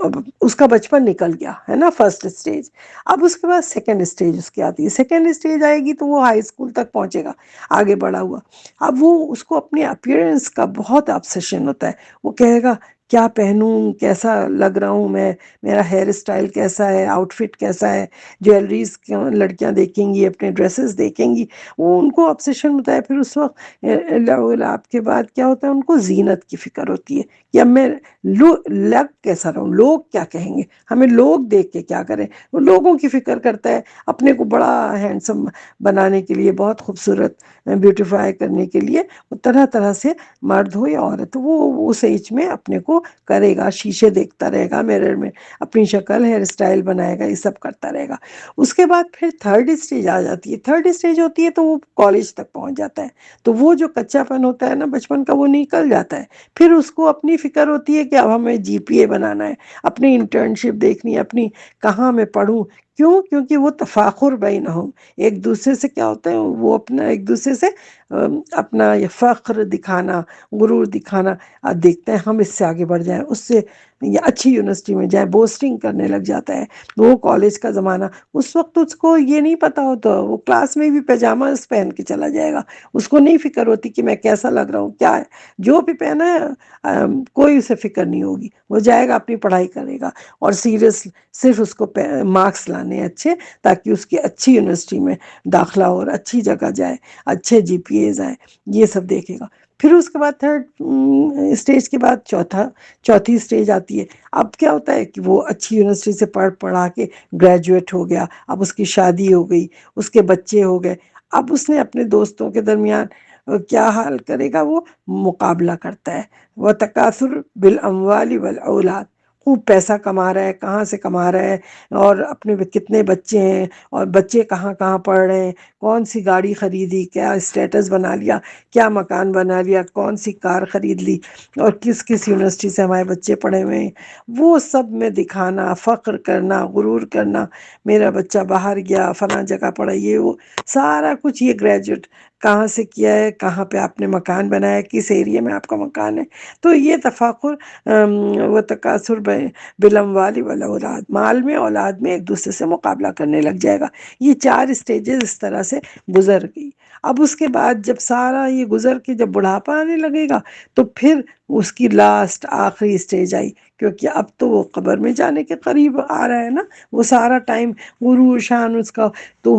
A: اب اس کا بچپن نکل گیا ہے نا، فرسٹ اسٹیج۔ اب اس کے بعد سیکنڈ اسٹیج اس کی آتی ہے، سیکنڈ اسٹیج آئے گی تو وہ ہائی اسکول تک پہنچے گا، آگے بڑھا ہوا۔ اب وہ اس کو اپنے اپیئرنس کا بہت آبسیشن ہوتا ہے، وہ کہے گا کیا پہنوں، کیسا لگ رہا ہوں میں، میرا ہیئر اسٹائل کیسا ہے، آؤٹ فٹ کیسا ہے، جیولریز لڑکیاں دیکھیں گی، اپنے ڈریسز دیکھیں گی، وہ ان کو آبسیشن ہوتا ہے۔ پھر اس وقت لعب کے بعد کیا ہوتا ہے، ان کو زینت کی فکر ہوتی ہے کہ اب میں لگ کیسا رہوں، لوگ کیا کہیں گے، ہمیں لوگ دیکھ کے کیا کریں، وہ لوگوں کی فکر کرتا ہے، اپنے کو بڑا ہینڈسم بنانے کے لیے، بہت خوبصورت بیوٹیفائی کرنے کے لیے وہ طرح طرح سے، مرد ہو یا عورت، وہ اس ایج میں اپنے کو کرے گا، شیشے دیکھتا رہے گا، میرر میں اپنی شکل، ہیئر اسٹائل بنائے گا، یہ سب کرتا رہے گا۔ اس کے بعد پھر تھرڈ اسٹیج آ جاتی ہے، تھرڈ اسٹیج ہوتی ہے تو وہ کالج تک پہنچ جاتا ہے، تو وہ جو کچا پن ہوتا ہے نا بچپن کا، وہ نکل جاتا ہے۔ پھر اس کو اپنی فکر ہوتی ہے کہ اب ہمیں GPA بنانا ہے، اپنی انٹرنشپ دیکھنی ہے، اپنی کہاں میں پڑھوں، کیوں؟ کیونکہ وہ تفاخر بینہم، ایک دوسرے سے کیا ہوتا ہے، وہ اپنا ایک دوسرے سے اپنا یہ فخر دکھانا، غرور دکھانا، دیکھتے ہیں ہم اس سے آگے بڑھ جائیں، اس سے یا اچھی یونیورسٹی میں جائیں، بوسٹنگ کرنے لگ جاتا ہے۔ وہ کالج کا زمانہ، اس وقت اس کو یہ نہیں پتا ہوتا، وہ کلاس میں بھی پیجاماز پہن کے چلا جائے گا، اس کو نہیں فکر ہوتی کہ میں کیسا لگ رہا ہوں، کیا ہے، جو بھی پہنا ہے کوئی اسے فکر نہیں ہوگی، وہ جائے گا اپنی پڑھائی کرے گا، اور سیریس صرف اس کو مارکس لانے اچھے، تاکہ اس کی اچھی یونیورسٹی میں داخلہ ہو اور اچھی جگہ جائے، اچھے GPAs آئے، یہ سب دیکھے گا۔ پھر اس کے بعد تھرڈ اسٹیج کے بعد چوتھی اسٹیج آتی ہے۔ اب کیا ہوتا ہے کہ وہ اچھی یونیورسٹی سے پڑھا کے گریجویٹ ہو گیا، اب اس کی شادی ہو گئی، اس کے بچے ہو گئے، اب اس نے اپنے دوستوں کے درمیان کیا حال کرے گا، وہ مقابلہ کرتا ہے، وَتَكَاثُرٌ بِالْأَمْوَالِ وَالْأَوْلَادِ، خوب پیسہ کما رہا ہے، کہاں سے کما رہا ہے، اور اپنے کتنے بچے ہیں، اور بچے کہاں کہاں پڑھ رہے ہیں، کون سی گاڑی خریدی، کیا اسٹیٹس بنا لیا، کیا مکان بنا لیا، کون سی کار خرید لی، اور کس کس یونیورسٹی سے ہمارے بچے پڑھے ہوئے ہیں، وہ سب میں دکھانا، فخر کرنا، غرور کرنا، میرا بچہ باہر گیا، فلاں جگہ پڑھا، یہ وہ سارا کچھ، یہ گریجویٹ کہاں سے کیا ہے، کہاں پہ آپ نے مکان بنایا، کس ایریے میں آپ کا مکان ہے۔ تو یہ تفاخر و تکاثر بالاموال والاولاد، مال میں، اولاد میں ایک دوسرے سے مقابلہ کرنے لگ جائے گا۔ یہ 4 اسٹیجز اس طرح سے گزر گئی۔ اب اس کے بعد جب سارا یہ گزر کے جب بڑھاپا آنے لگے گا، تو پھر اس کی لاسٹ آخری اسٹیج آئی، کیونکہ اب تو وہ قبر میں جانے کے قریب آ رہا ہے نا، وہ سارا ٹائم غرور شان اس کا تو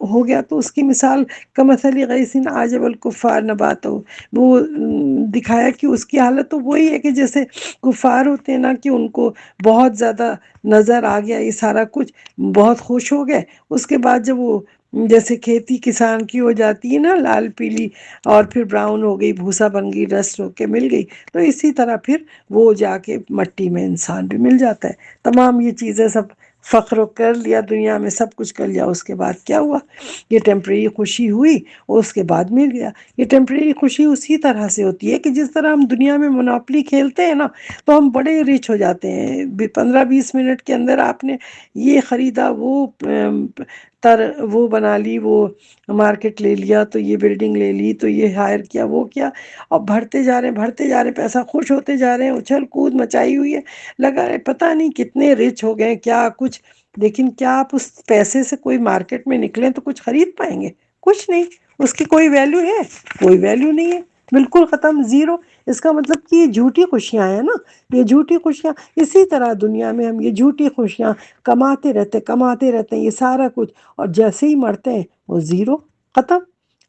A: ہو گیا، تو اس کی مثال کمثل غیث اعجب الکفار نباتہ، وہ دکھایا کہ اس کی حالت تو وہی ہے کہ جیسے کفار ہوتے ہیں نا، کہ ان کو بہت زیادہ نظر آ گیا یہ سارا کچھ، بہت خوش ہو گئے، اس کے بعد جب وہ جیسے کھیتی کسان کی ہو جاتی ہے نا، لال پیلی اور پھر براؤن ہو گئی، بھوسا بن گئی، ڈسٹ ہو کے مل گئی، تو اسی طرح پھر وہ جا کے مٹی میں انسان بھی مل جاتا ہے۔ تمام یہ چیزیں سب فخر کر لیا، دنیا میں سب کچھ کر لیا، اس کے بعد کیا ہوا، یہ ٹیمپریری خوشی ہوئی اور اس کے بعد مل گیا۔ یہ ٹیمپریری خوشی اسی طرح سے ہوتی ہے کہ جس طرح ہم دنیا میں منوپلی کھیلتے ہیں نا، تو ہم بڑے ریچ ہو جاتے ہیں، 15-20 منٹ کے اندر آپ نے یہ خریدا، وہ بنا لی، وہ مارکیٹ لے لیا، تو یہ بلڈنگ لے لی، تو یہ ہائر کیا، وہ کیا، اور بڑھتے جا رہے ہیں، پیسہ خوش ہوتے جا رہے ہیں، اچھل کود مچائی ہوئی ہے، لگا ہے پتہ نہیں کتنے ریچ ہو گئے کیا کچھ، لیکن کیا آپ اس پیسے سے کوئی مارکیٹ میں نکلیں تو کچھ خرید پائیں گے؟ کچھ نہیں، اس کی کوئی ویلیو ہے؟ کوئی ویلیو نہیں ہے، بالکل ختم، زیرو۔ اس کا مطلب کہ یہ جھوٹی خوشیاں ہیں نا، یہ جھوٹی خوشیاں، اسی طرح دنیا میں ہم یہ جھوٹی خوشیاں کماتے رہتے ہیں یہ سارا کچھ، اور جیسے ہی مرتے ہیں وہ زیرو، ختم۔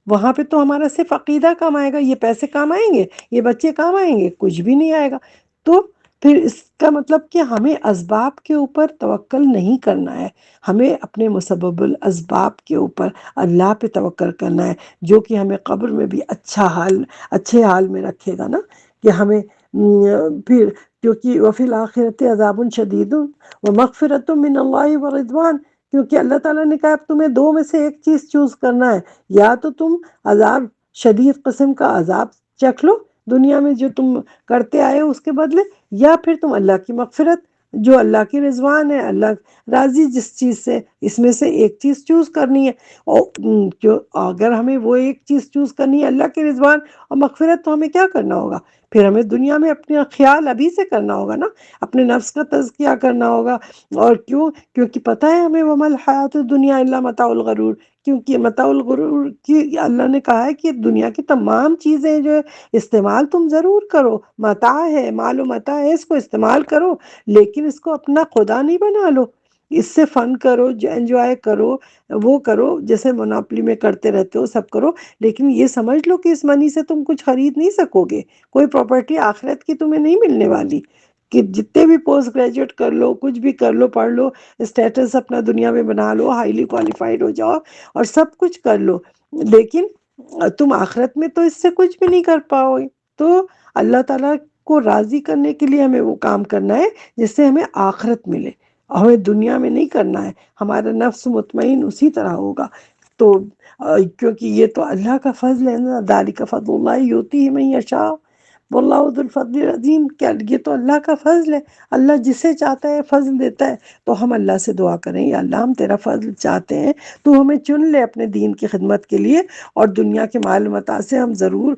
A: وہاں پہ تو ہمارا صرف عقیدہ کام آئے گا، یہ پیسے کام آئیں گے، یہ بچے کام آئیں گے، کچھ بھی نہیں آئے گا۔ تو پھر اس کا مطلب کہ ہمیں اسباب کے اوپر توکل نہیں کرنا ہے، ہمیں اپنے مسبب الاسباب کے اوپر اللہ پہ توکل کرنا ہے، جو کہ ہمیں قبر میں بھی اچھے حال میں رکھے گا نا، کہ ہمیں پھر، کیونکہ وفی الآخرۃ عذاب شدید ومغفرۃ من اللہ ورضوان، کیونکہ اللہ تعالیٰ نے کہا اب تمہیں 2 میں سے ایک چیز چوز کرنا ہے، یا تو تم عذاب شدید قسم کا عذاب چکھ لو دنیا میں جو تم کرتے آئے ہو اس کے بدلے، یا پھر تم اللہ کی مغفرت، جو اللہ کی رضوان ہے، اللہ راضی جس چیز سے، اس میں سے ایک چیز چوز کرنی ہے۔ اور اگر ہمیں وہ ایک چیز چوز کرنی ہے اللہ کی رضوان اور مغفرت، تو ہمیں کیا کرنا ہوگا؟ پھر ہمیں دنیا میں اپنا خیال ابھی سے کرنا ہوگا نا، اپنے نفس کا تزکیہ کرنا ہوگا۔ اور کیونکہ پتہ ہے ہمیں وَمَا الْحَيَاةُ الدُّنْيَا إِلَّا مَتَاعُ الْغُرُورِ، کیونکہ متاع الغرور کی اللہ نے کہا ہے کہ دنیا کی تمام چیزیں جو ہے استعمال تم ضرور کرو، متاع ہے، مال و متاع ہے، اس کو استعمال کرو، لیکن اس کو اپنا خدا نہیں بنا لو۔ اس سے فن کرو، انجوائے کرو، وہ کرو جیسے مونوپلی میں کرتے رہتے ہو، سب کرو، لیکن یہ سمجھ لو کہ اس منی سے تم کچھ خرید نہیں سکو گے، کوئی پراپرٹی آخرت کی تمہیں نہیں ملنے والی، کہ جتنے بھی پوسٹ گریجویٹ کر لو، کچھ بھی کر لو، پڑھ لو، اسٹیٹس اپنا دنیا میں بنا لو، ہائیلی کوالیفائڈ ہو جاؤ اور سب کچھ کر لو، لیکن تم آخرت میں تو اس سے کچھ بھی نہیں کر پاؤ گے۔ تو اللہ تعالیٰ کو راضی کرنے کے لیے ہمیں وہ کام کرنا ہے جس سے ہمیں آخرت ملے، ہمیں دنیا میں نہیں کرنا ہے۔ ہمارا نفس مطمئن اسی طرح ہوگا۔ تو کیونکہ یہ تو اللہ کا فضل ہے نا، ذالک فضل اللہ یؤتیہ من یشاء واللہ ذو الفضل العظیم، کیا یہ تو اللہ کا فضل ہے، اللہ جسے چاہتا ہے فضل دیتا ہے۔ تو ہم اللہ سے دعا کریں، یا اللہ ہم تیرا فضل چاہتے ہیں، تو ہمیں چن لے اپنے دین کی خدمت کے لیے، اور دنیا کے مال متاع سے ہم ضرور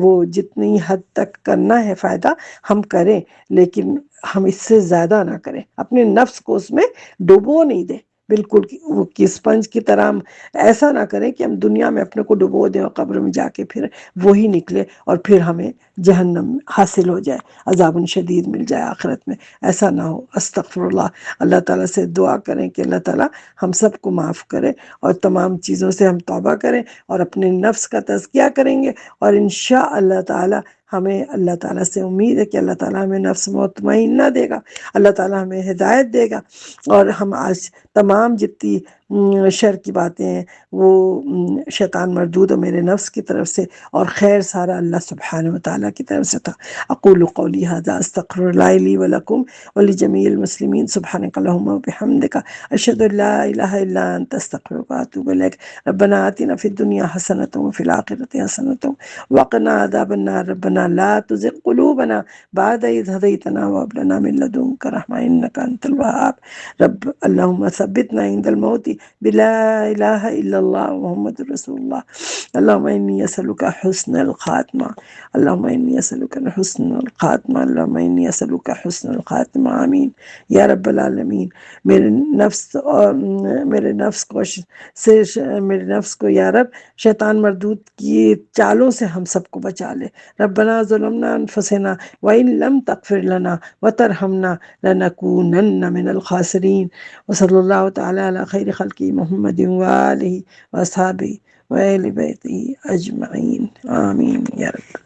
A: وہ جتنی حد تک کرنا ہے فائدہ ہم کریں، لیکن ہم اس سے زیادہ نہ کریں، اپنے نفس کو اس میں ڈبو نہیں دیں، بالکل وہ اسپنج کی طرح ہم ایسا نہ کریں کہ ہم دنیا میں اپنے کو ڈبو دیں اور قبر میں جا کے پھر وہی نکلے اور پھر ہمیں جہنم حاصل ہو جائے، عذاب شدید مل جائے آخرت میں، ایسا نہ ہو۔ استغفر اللہ، اللہ تعالیٰ سے دعا کریں کہ اللہ تعالیٰ ہم سب کو معاف کرے، اور تمام چیزوں سے ہم توبہ کریں اور اپنے نفس کا تزکیہ کریں گے، اور انشاء اللہ تعالیٰ ہمیں اللہ تعالیٰ سے امید ہے کہ اللہ تعالیٰ ہمیں نفس مطمئنہ دے گا، اللہ تعالیٰ ہمیں ہدایت دے گا، اور ہم آج تمام جتنی شر کی باتیں ہیں وہ شیطان مردود و میرے نفس کی طرف سے، اور خیر سارا اللہ سبحانہ وتعالیٰ کی طرف سے تھا۔ اقول قولی ھذا استغفر اللہ لی ولکم ولجمیع المسلمین، سبحانک اللہم وبحمدک، اشہد ان لا الہ الا انت، استغفرک واتوب الیک۔ ربنا آتنا فی الدنیا حسنۃ وفی الآخرۃ حسنۃ وقنا عذاب النار، ربنا لا تزغ قلوبنا بعد اذ ہدیتنا وہب لنا من لدنک رحمۃ انک انت الوہاب۔ رب اللہم ثبتنا عند الموت بلا الہ الا اللہ محمد رسول اللہ۔ اللہم انی اسألک حسن الخاتمہ، اللہم انی اسألک حسن الخاتمہ، اللہم انی اسألک حسن الخاتمہ، آمین یا رب العالمین۔ میرے نفس کو یا رب شیطان مردود کی چالوں سے ہم سب کو بچا لے۔ ربنا ظلمنا انفسنا وان لم تغفر لنا وترحمنا لنکونن من الخاسرین۔ وصلی اللہ تعالی علی خیر خلقہ محمد وآلہ وصحبہ وآل بیتہ اجمعین، آمین یا رب۔